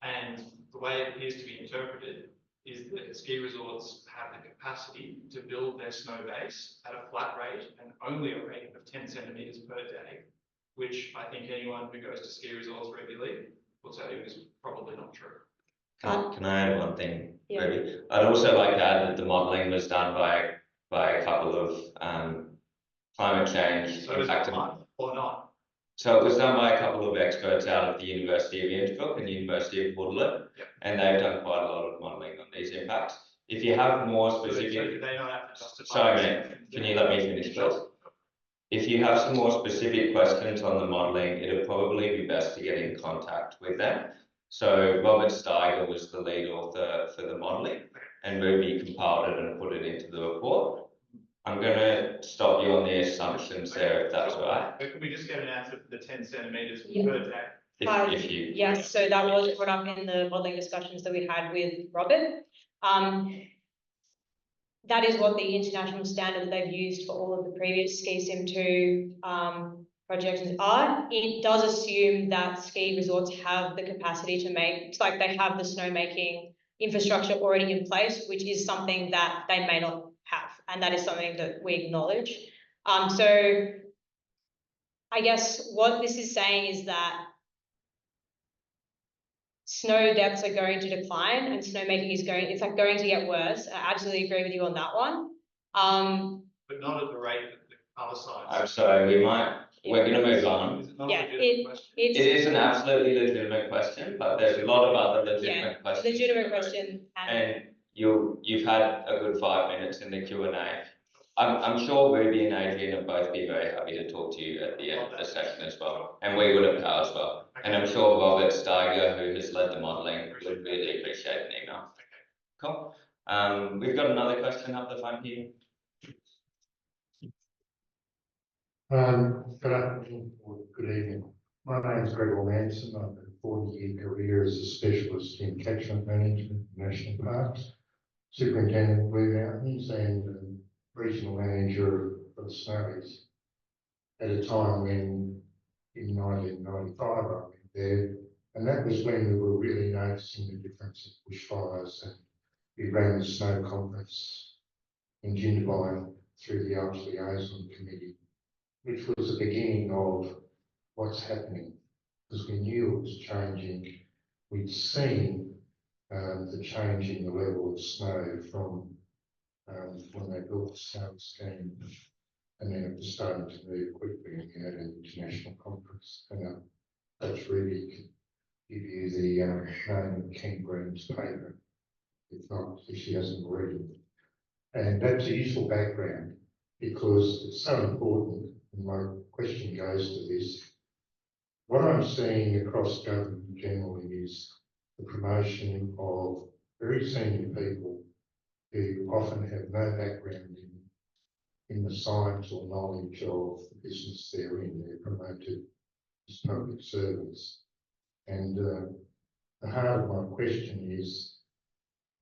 and the way it appears to be interpreted is that ski resorts have the capacity to build their snow base at a flat rate and only a rate of 10 centimetres per day, which I think anyone who goes to ski resorts regularly will tell you is probably not true. Can I add one thing? Yeah. Ruby? I'd also like to add that the modelling was done by a couple of climate change So is it impacted. fine or not? So it was done by a couple of experts out of the University of Innsbruck and the University of Waterloo, and they've done quite a lot of modelling on these impacts. If you have more specific, So do they not have to justify? sorry mate, can you let me finish please? If you have some more specific questions on the modelling, it'll probably be best to get in contact with them. So Robert Steiger was the lead author for the modelling, and Ruby compiled it and put it into the report. I'm going to stop you on the assumptions there, if that's all right. But could we just get an answer for the 10 centimetres Yeah. per day? If you, yes, so that was brought up in the modelling discussions that we had with Robert. That is what the international standard that they've used for all of the previous ski sim 2 projections are. It does assume that ski resorts have the capacity to make, it's like they have the snowmaking infrastructure already in place, which is something that they may not have, and that is something that we acknowledge. So I guess what this is saying is that snow depths are going to decline and snowmaking is going to get worse. I absolutely agree with you on that one. But not at the rate that the other sides. I'm sorry, we're going to move on. Is it not Yeah, a legitimate question? It is an absolutely legitimate question, but there's a lot of other legitimate questions. Legitimate question. And you've had a good 5 minutes in the Q&A. I'm sure Ruby and Adrian will both be very happy to talk to you at the end of the session as well, and we would at POW as well. And I'm sure Robert Steiger, who has led the modelling, would really appreciate an email. Cool. We've got another question up the front here. Good afternoon or good evening. My name is Gregor Manson. I've got a 40-year career as a specialist in catchment management in national parks, superintendent of Blue Mountains, and regional manager of the Snowies at a time when, in 1995, I went there, and that was when we were really noticing the difference in bushfires, and we ran the snow conference in Jindabyne through the Alps Liaison Committee, which was the beginning of what's happening, because we knew it was changing. We'd seen the change in the level of snow from when they built the snow scheme, and then it was starting to move quickly, and we had an international conference. And that's really give you the name of Ken Green's paper, if she hasn't read it. And that's a useful background because it's so important. And my question goes to this. What I'm seeing across government generally is the promotion of very senior people who often have no background in the science or knowledge of the business they're in. They're promoted as public servants. And the heart of my question is,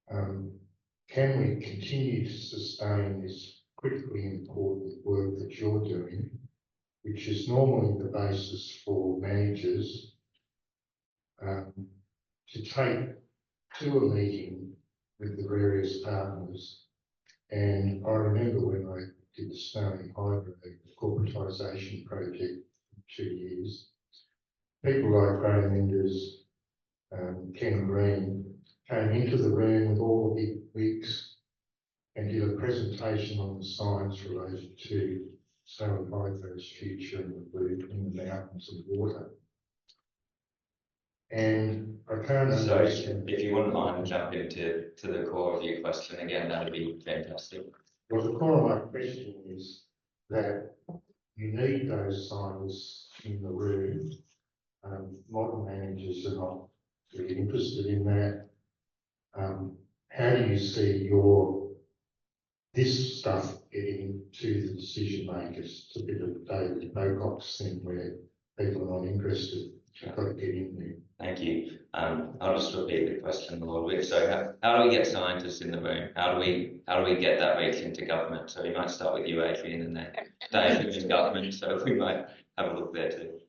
can we continue to sustain this critically important work that you're doing, which is normally the basis for managers to take to a meeting with the various partners? And I remember when I did the Snowy Hydro corporatisation project for 2 years, people like Graham Enders, Ken Green, came into the room with all the big wigs and did a presentation on the science related to Snowy Hydro's future in the mountains and water. And I can't So understand. if you wouldn't mind jumping to the core of your question again, that would be fantastic. Well, the core of my question is that you need those scientists in the room. Modern managers are not really interested in that. How do you see this stuff getting to the decision makers? It's a bit of David Bocock's thing where people are not interested. You've got to get in there. Thank you. I'll just repeat the question a little bit. So how do we get scientists in the room? How do we get that reach into government? So we might start with you, Adrian, and then David in government. So we might have a look there too.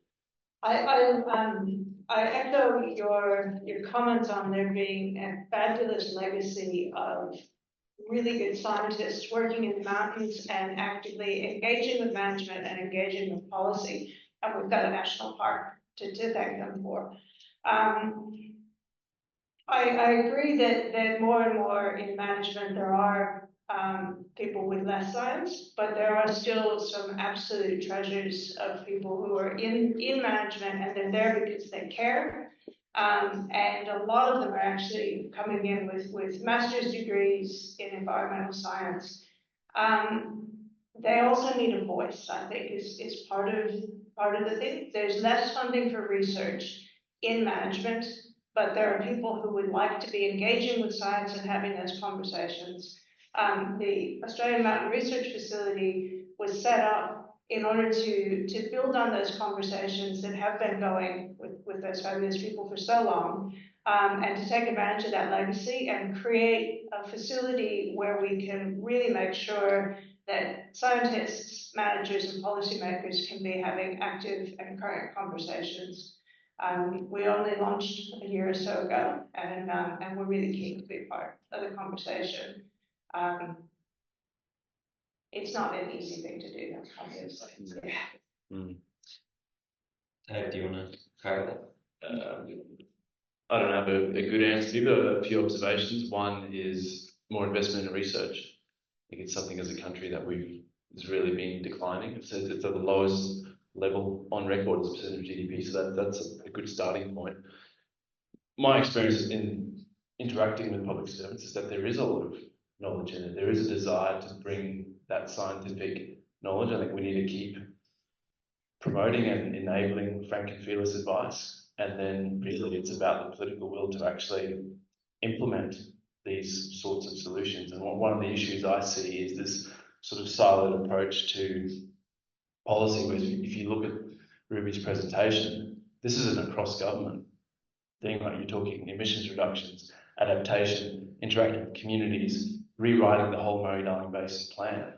I echo your comments on there being a fabulous legacy of really good scientists working in the mountains and actively engaging with management and engaging with policy. And we've got a national park to thank them for. I agree that more and more in management there are people with less science, but there are still some absolute treasures of people who are in management, and they're there because they care. And a lot of them are actually coming in with master's degrees in environmental science. They also need a voice, I think, is part of the thing. There's less funding for research in management, but there are people who would like to be engaging with science and having those conversations. The Australian Mountain Research Facility was set up in order to build on those conversations that have been going with those fabulous people for so long, and to take advantage of that legacy and create a facility where we can really make sure that scientists, managers, and policymakers can be having active and current conversations. We only launched a year or so ago, and we're really keen to be part of the conversation. It's not an easy thing to do, obviously. Yeah. Dave, do you want to cover that? I don't have a good answer, but a few observations. One is more investment in research. I think it's something as a country that has really been declining. It's at the lowest level on record as a percent of GDP, so that's a good starting point. My experience in interacting with public servants is that there is a lot of knowledge in it. There is a desire to bring that scientific knowledge. I think we need to keep promoting and enabling frank and fearless advice, and then really it's about the political will to actually implement these sorts of solutions. And one of the issues I see is this sort of siloed approach to policy, where if you look at Ruby's presentation, this isn't across government thing. Like, you're talking emissions reductions, adaptation, interacting with communities, rewriting the whole Murray-Darling Basin plan.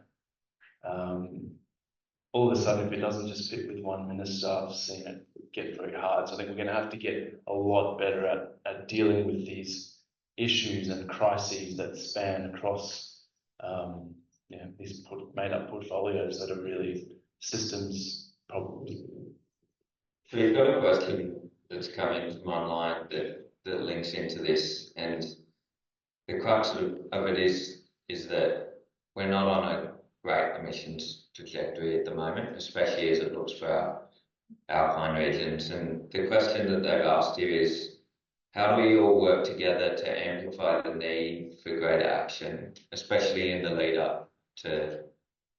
All of a sudden, if it doesn't just fit with one minister, I've seen it get very hard. So I think we're going to have to get a lot better at dealing with these issues and crises that span across these made-up portfolios that are really systems problems. So we've got a question that's coming from online that links into this, and the crux of it is that we're not on a great emissions trajectory at the moment, especially as it looks for our alpine regions. And the question that they've asked here is, how do we all work together to amplify the need for greater action, especially in the lead up to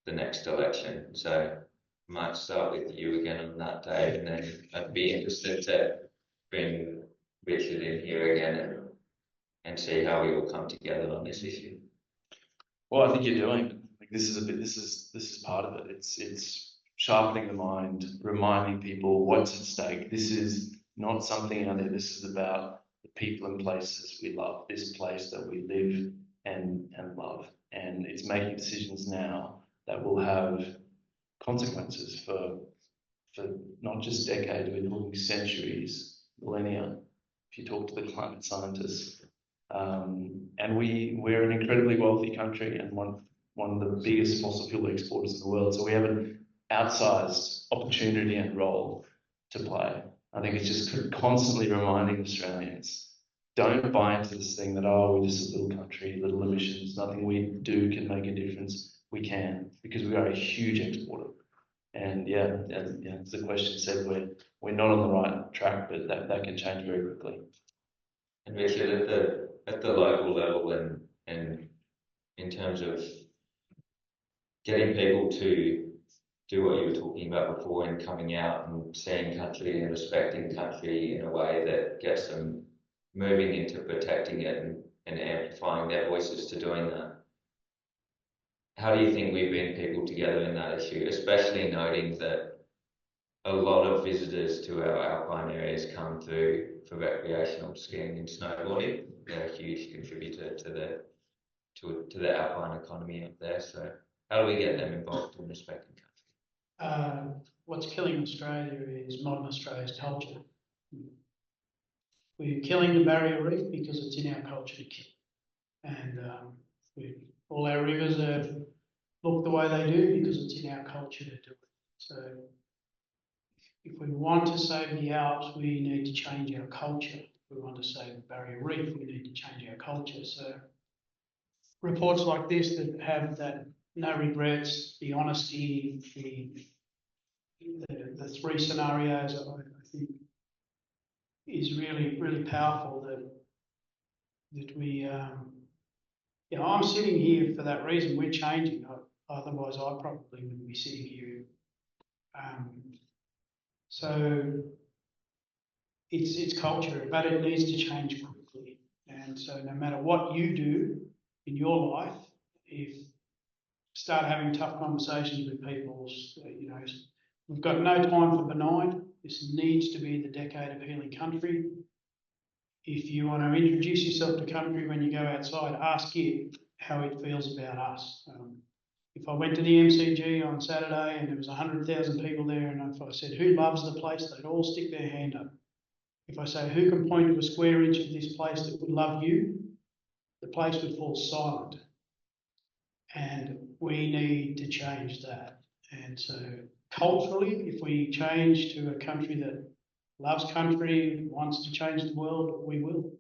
the next election? So I might start with you again on that, Dave, and then I'd be interested to bring Richard in here again and see how we all come together on this issue. Well, I think you're doing, like, this is part of it. It's sharpening the mind, reminding people what's at stake. This is not something out there. This is about the people and places we love, this place that we live and love. And it's making decisions now that will have consequences for not just decades, we're talking centuries, millennia, if you talk to the climate scientists. And we're an incredibly wealthy country and one of the biggest fossil fuel exporters in the world. So we have an outsized opportunity and role to play. I think it's just constantly reminding Australians, don't buy into this thing that, oh, we're just a little country, little emissions, nothing we do can make a difference. We can, because we are a huge exporter. And yeah, as the question said, we're not on the right track, but that can change very quickly. And Richard, at the local level and in terms of getting people to do what you were talking about before and coming out and seeing country and respecting country in a way that gets them moving into protecting it and amplifying their voices to doing that. How do you think we bring people together in that issue, especially noting that a lot of visitors to our alpine areas come through for recreational skiing and snowboarding? They're a huge contributor to the alpine economy up there. So how do we get them involved in respecting country? What's killing Australia is modern Australia's culture. We're killing the barrier reef because it's in our culture to kill. And all our rivers look the way they do because it's in our culture to do it. So if we want to save the Alps, we need to change our culture. If we want to save the barrier reef, we need to change our culture. So reports like this that have that no regrets, the honesty, the three scenarios, I think is really, really powerful that we, I'm sitting here for that reason. We're changing. Otherwise, I probably wouldn't be sitting here. So it's culture, but it needs to change quickly. And so no matter what you do in your life, if start having tough conversations with people, we've got no time for benign. This needs to be the decade of healing country. If you want to introduce yourself to country when you go outside, ask it how it feels about us. If I went to the MCG on Saturday and there was 100,000 people there, and if I said, who loves the place, they'd all stick their hand up. If I say, who can point to a square inch of this place that would love you, the place would fall silent. And we need to change that. And so culturally, if we change to a country that loves country, wants to change the world, we will.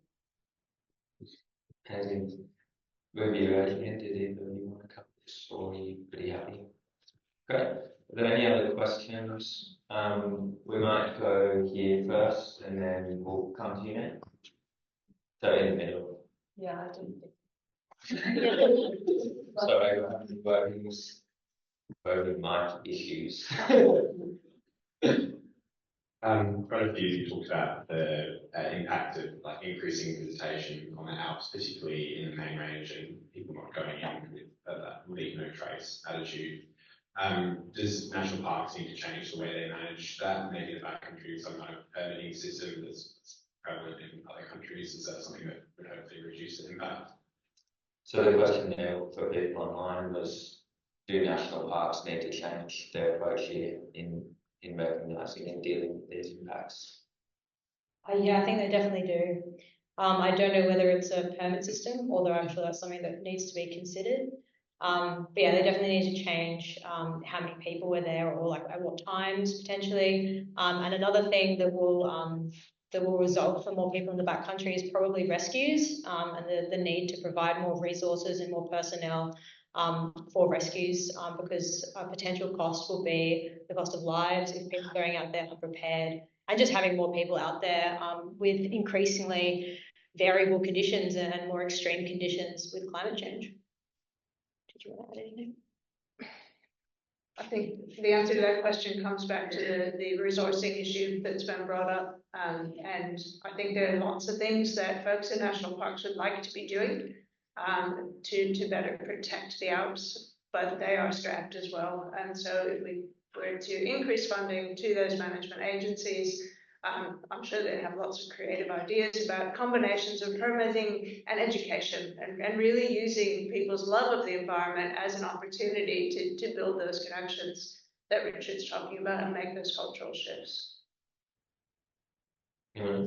Review again, did either of you want to cover this, or are you pretty happy? Great. Are there any other questions? We might go here first and then we'll come to you next. So in the middle. Yeah, I didn't think. Sorry, voting mic issues. Quite a few you talked about the impact of like increasing visitation on the Alps, particularly in the main range, and people not going in with that leave no trace attitude. Does national parks need to change the way they manage that? Maybe the backcountry, some kind of permitting system that's prevalent in other countries. Is that something that would hopefully reduce the impact? So the question there for people online was, do national parks need to change their approach here in recognising and dealing with these impacts? Yeah, I think they definitely do. I don't know whether it's a permit system, although I'm sure that's something that needs to be considered. But yeah, they definitely need to change how many people were there, or like at what times potentially. And another thing that will result for more people in the backcountry is probably rescues, and the need to provide more resources and more personnel for rescues, because a potential cost will be the cost of lives if people are going out there unprepared, and just having more people out there with increasingly variable conditions and more extreme conditions with climate change. Did you want to add anything? I think the answer to that question comes back to the resourcing issue that's been brought up. And I think there are lots of things that folks in national parks would like to be doing to better protect the Alps, but they are strapped as well. And so if we were to increase funding to those management agencies, I'm sure they have lots of creative ideas about combinations of permitting and education, and really using people's love of the environment as an opportunity to build those connections that Richard's talking about and make those cultural shifts. Yeah,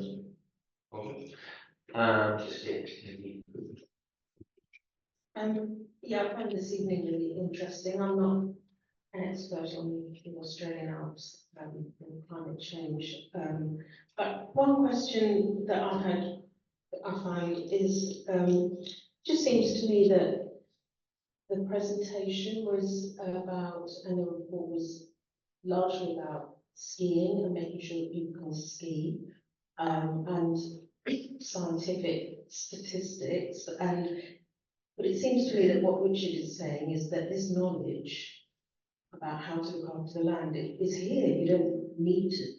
I found this evening really interesting. I'm not an expert on the Australian Alps and climate change. But one question that I find is, just seems to me that the presentation was about, and the report was largely about skiing and making sure that people can ski, and scientific statistics. But it seems to me that what Richard is saying is that this knowledge about how to look after the land is here. You don't need to,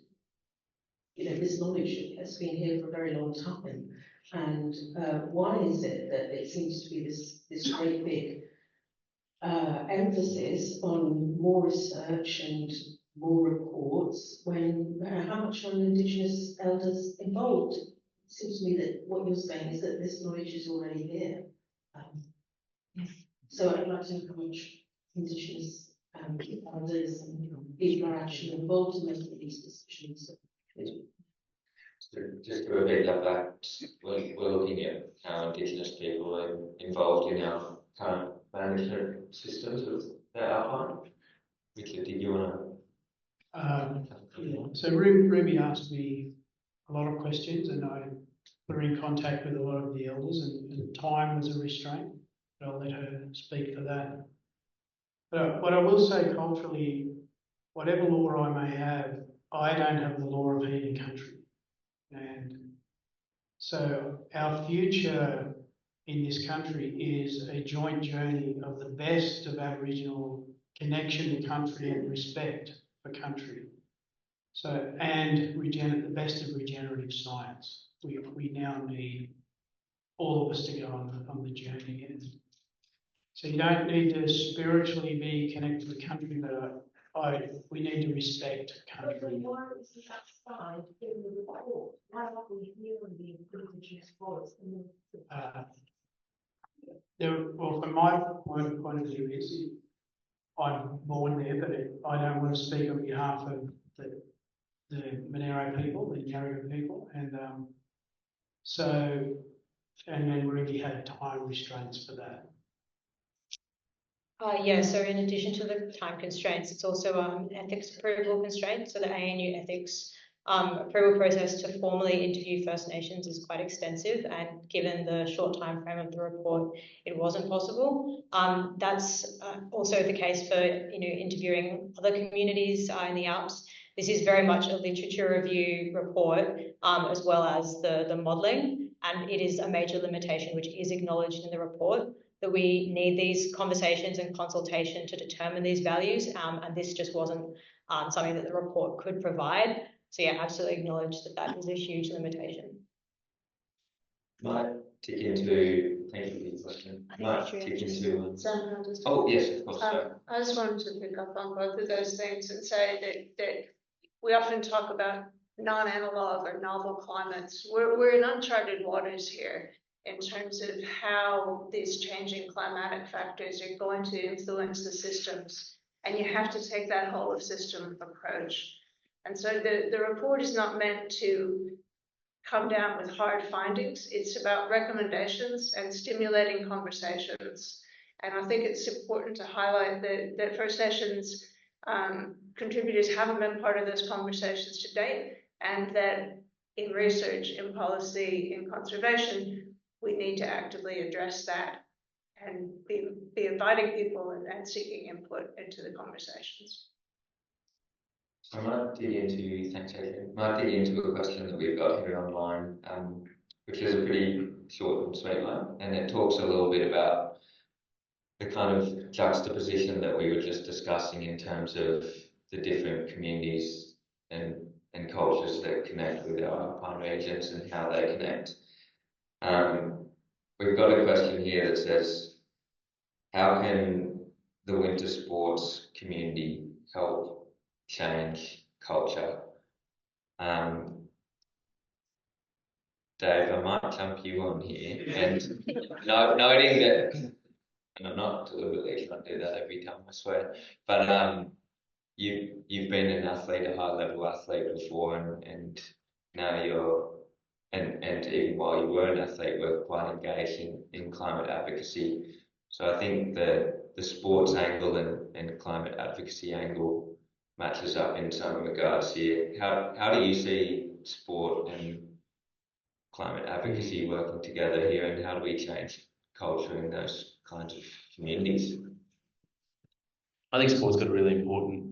this knowledge has been here for a very long time. And why is it that it seems to be this great big emphasis on more research and more reports when how much are Indigenous elders involved? It seems to me that what you're saying is that this knowledge is already here. So I'd like to know how much Indigenous elders and people are actually involved in making these decisions. Just to repeat that back, we're looking at how Indigenous people are involved in our current management systems of the alpine. Richard, did you want to? So Ruby asked me a lot of questions, and I put her in contact with a lot of the elders, and time was a restraint, but I'll let her speak for that. But what I will say culturally, whatever law I may have, I don't have the law of heating country. And so our future in this country is a joint journey of the best of Aboriginal connection to country and respect for country. So, and the best of regenerative science. We now need all of us to go on the journey. And so you don't need to spiritually be connected to the country, but we need to respect country. Why is that side in the report? Why aren't we hearing the Indigenous voice? Well, from my point of view, is I'm born there, but I don't want to speak on behalf of the Monero people, the Yarra people, and then Ruby had time restraints for that. Yeah, so in addition to the time constraints, it's also ethics approval constraints. So the ANU ethics approval process to formally interview First Nations is quite extensive, and given the short time frame of the report, it wasn't possible. That's also the case for interviewing other communities in the Alps. This is very much a literature review report, as well as the modelling, and it is a major limitation which is acknowledged in the report, that we need these conversations and consultation to determine these values, and this just wasn't something that the report could provide. So yeah, absolutely acknowledge that is a huge limitation. Might dig into, thank you for your question. Might dig into. Oh yes, of course. I just wanted to pick up on both of those things and say that we often talk about non-analog or novel climates. We're in uncharted waters here in terms of how these changing climatic factors are going to influence the systems. And you have to take that whole of system approach. And so the report is not meant to come down with hard findings. It's about recommendations and stimulating conversations. And I think it's important to highlight that First Nations contributors haven't been part of those conversations to date, and that in research, in policy, in conservation, we need to actively address that and be inviting people and seeking input into the conversations. I might dig into a question that we've got here online, which is a pretty short and sweet one, and it talks a little bit about the kind of juxtaposition that we were just discussing in terms of the different communities and cultures that connect with our alpine regions and how they connect. We've got a question here that says, how can the winter sports community help change culture? Dave, I might jump you on here, and noting that, and I'm not deliberately trying to do that every time, I swear, but you've been an athlete, a high level athlete before, and now you're, and even while you were an athlete, were quite engaged in climate advocacy. So I think the sports angle and climate advocacy angle matches up in some regards here. How do you see sport and climate advocacy working together here, and how do we change culture in those kinds of communities? I think sport's got a really important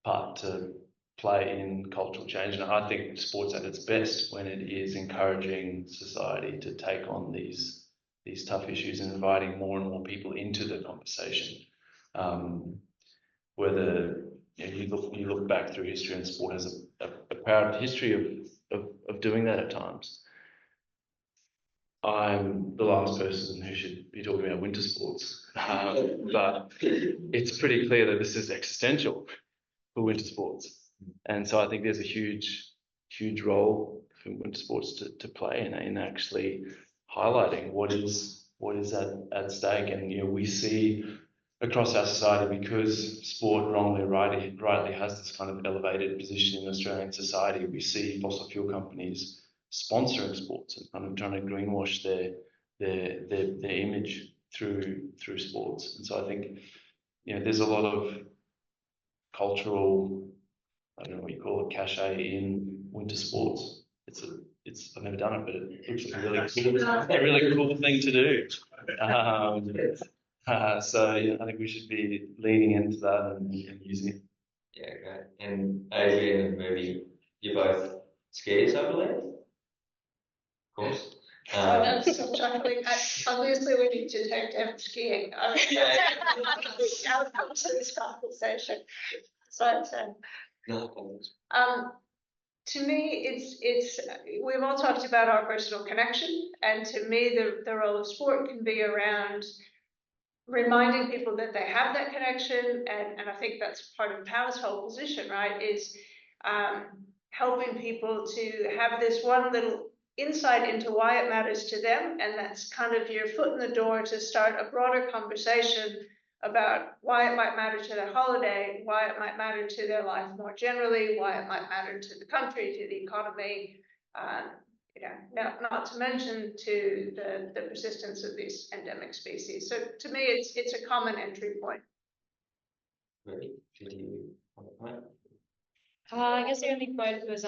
part to play in cultural change, and I think sport's at its best when it is encouraging society to take on these tough issues and inviting more and more people into the conversation. Whether you look back through history, and sport has a proud history of doing that at times. I'm the last person who should be talking about winter sports, but it's pretty clear that this is existential for winter sports. And so I think there's a huge role for winter sports to play in actually highlighting what is at stake. And we see across our society, because sport wrongly, rightly has this kind of elevated position in Australian society, we see fossil fuel companies sponsoring sports and kind of trying to greenwash their image through sports. And so I think there's a lot of cultural, I don't know what you call it, cachet in winter sports. I've never done it, but it looks like a really cool thing to do. So I think we should be leaning into that and using it. Yeah, great. And Adrian and Murray, you're both skiers, I believe. Of course. I'm still chuckling. Obviously, we need to take them skiing. I mean, outcome to this conversation. So, to me, it's we've all talked about our personal connection, and to me, the role of sport can be around reminding people that they have that connection, and I think that's part of Power's whole position, right? Is helping people to have this one little insight into why it matters to them, and that's kind of your foot in the door to start a broader conversation about why it might matter to their holiday, why it might matter to their life more generally, why it might matter to the country, to the economy, not to mention to the persistence of these endemic species. So to me, it's a common entry point. I guess the only point was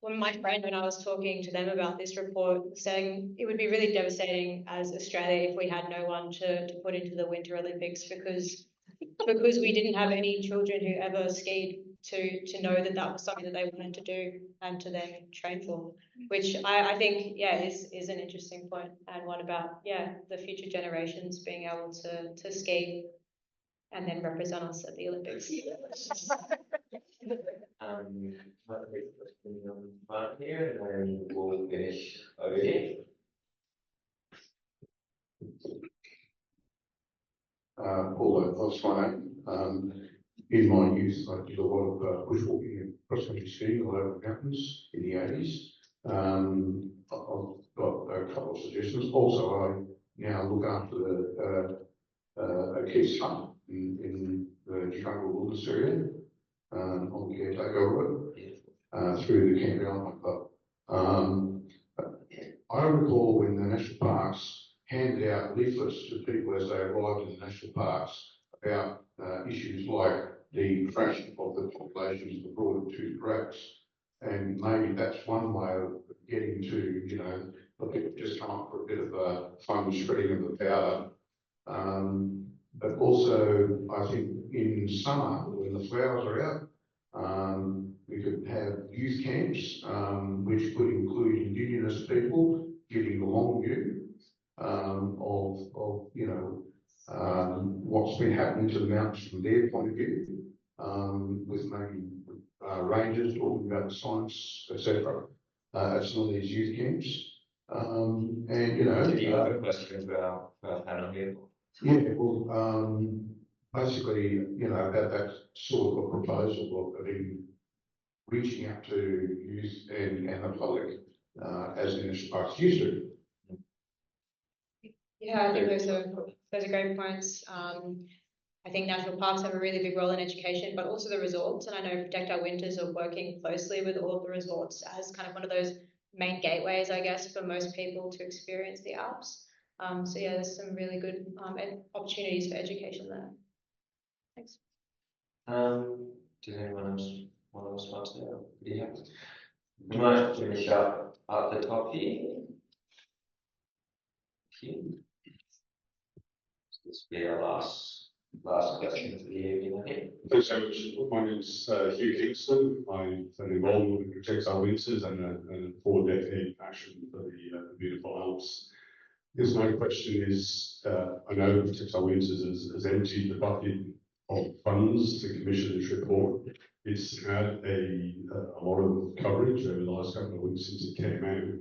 when my friend, when I was talking to them about this report, was saying it would be really devastating as Australia if we had no one to put into the Winter Olympics, because we didn't have any children who ever skied to know that was something that they wanted to do and to then train for, which I think is an interesting point, and one about the future generations being able to ski and then represent us at the Olympics. Here, and then we'll finish over here. Paul, that's my name. In my youth, I did a lot of bushwalking and cross-country skiing all over the mountains in the 80s. I've got a couple of suggestions. Also, I now look after a key hunt in the Jungle Wilderness area on the caretaker road through the Canberra Alpine Club. I recall when the national parks handed out leaflets to people as they arrived in the national parks about issues like the fraction of the populations that brought it to cracks. And maybe that's one way of getting to, people just come up for a bit of fun spreading of the powder. But also, I think in summer, when the flowers are out, we could have youth camps, which could include Indigenous people, giving the long view of what's been happening to the mountains from their point of view, with maybe rangers talking about the science, etc. At some of these youth camps. And you know, Did you have a question for our panel here? yeah, well, basically, you know, that sort of a proposal of even reaching out to youth and the public, as the national parks used to. Yeah, I think those are great points. I think national parks have a really big role in education, but also the resorts. And I know Protect Our Winters are working closely with all of the resorts as kind of one of those main gateways, I guess, for most people to experience the Alps. So yeah, there's some really good opportunities for education there. Thanks. Does anyone else want to say? Yeah. We might finish up at the top here. This will be our last question for the evening, I think. Thanks so much. My name is Hugh Kingston. I'm involved with Protect Our Winters and a 4-decade passion for the beautiful Alps. Yes, my question is, I know Protect Our Winters has emptied the bucket of funds to commission this report. It's had a lot of coverage over the last couple of weeks since it came out.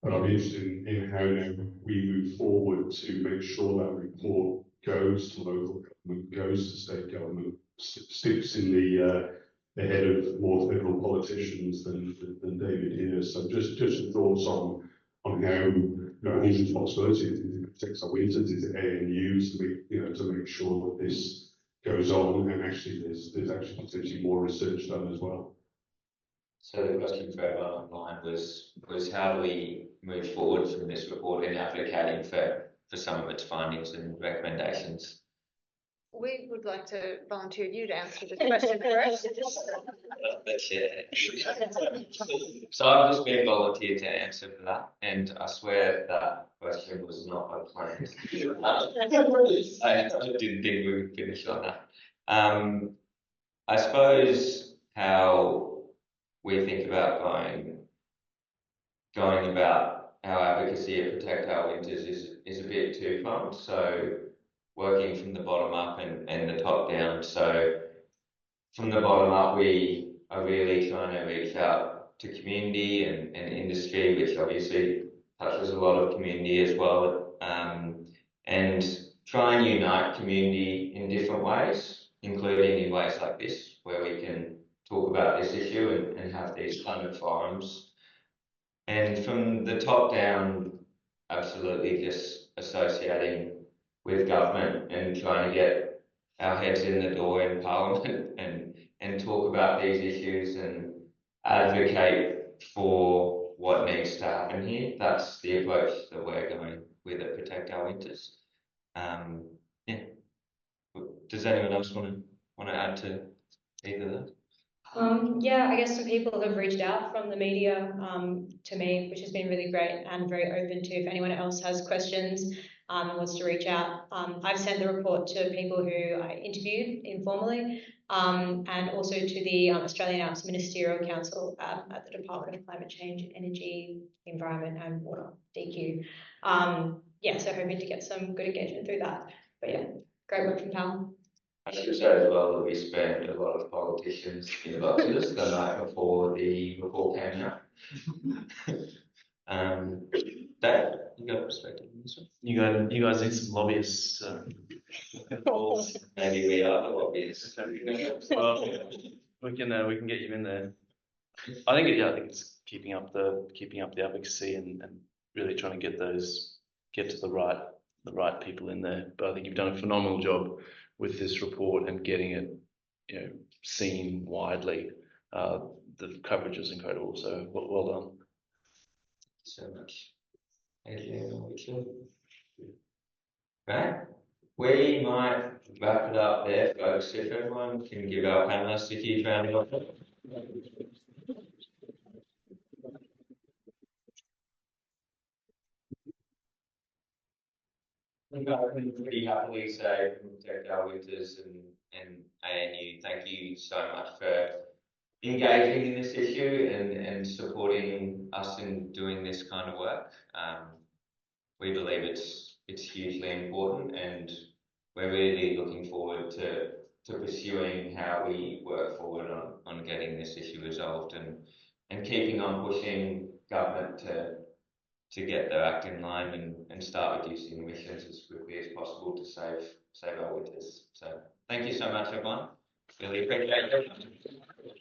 But I'm interested in how now we move forward to make sure that report goes to local government, goes to state government, sticks in the head of more federal politicians than David here. So just your thoughts on how, you know, whose responsibility is it Protect Our Winters, is it ANU's to make sure that this goes on, and actually there's actually potentially more research done as well. So the question for everyone online was how do we move forward from this report in advocating for some of its findings and recommendations? We would like to volunteer you to answer this question first. That's it. So I've just been volunteered to answer for that, and I swear that question was not planned. I didn't think we would finish on that. I suppose how we think about going about our advocacy at Protect Our Winters is a bit two-pronged. So working from the bottom up and the top down. So from the bottom up, we are really trying to reach out to community and industry, which obviously touches a lot of community as well, and try and unite community in different ways, including in ways like this, where we can talk about this issue and have these kind of forums. And from the top down, absolutely just associating with government and trying to get our heads in the door in Parliament and talk about these issues and advocate for what needs to happen here. That's the approach that we're going with at Protect Our Winters. Yeah. Does anyone else want to add to either of those? Yeah, I guess some people have reached out from the media to me, which has been really great, and very open to if anyone else has questions and wants to reach out. I've sent the report to people who I interviewed informally, and also to the Australian Alps Ministerial Council at the Department of Climate Change, Energy, Environment and Water, DQ. Yeah, so hoping to get some good engagement through that. But yeah, great work from Pal. I should say as well that we spent a lot of politicians in boxes the night before the report came out. Dave, you got a perspective on this one? You guys need some lobbyists. Maybe we are the lobbyists. Well, we can get you in there. I think it's keeping up the advocacy and really trying to get to the right people in there. But I think you've done a phenomenal job with this report and getting it, seen widely. The coverage is incredible, so well done. So much. Thank you. Right, we might wrap it up there, folks. If everyone can give our panelists a huge round of applause. I can pretty happily say from Protect Our Winters and ANU, thank you so much for engaging in this issue and supporting us in doing this kind of work. We believe it's hugely important, and we're really looking forward to pursuing how we work forward on getting this issue resolved and keeping on pushing government to get their act in line and start reducing emissions as quickly as possible to save our winters. So thank you so much, everyone. Really appreciate it.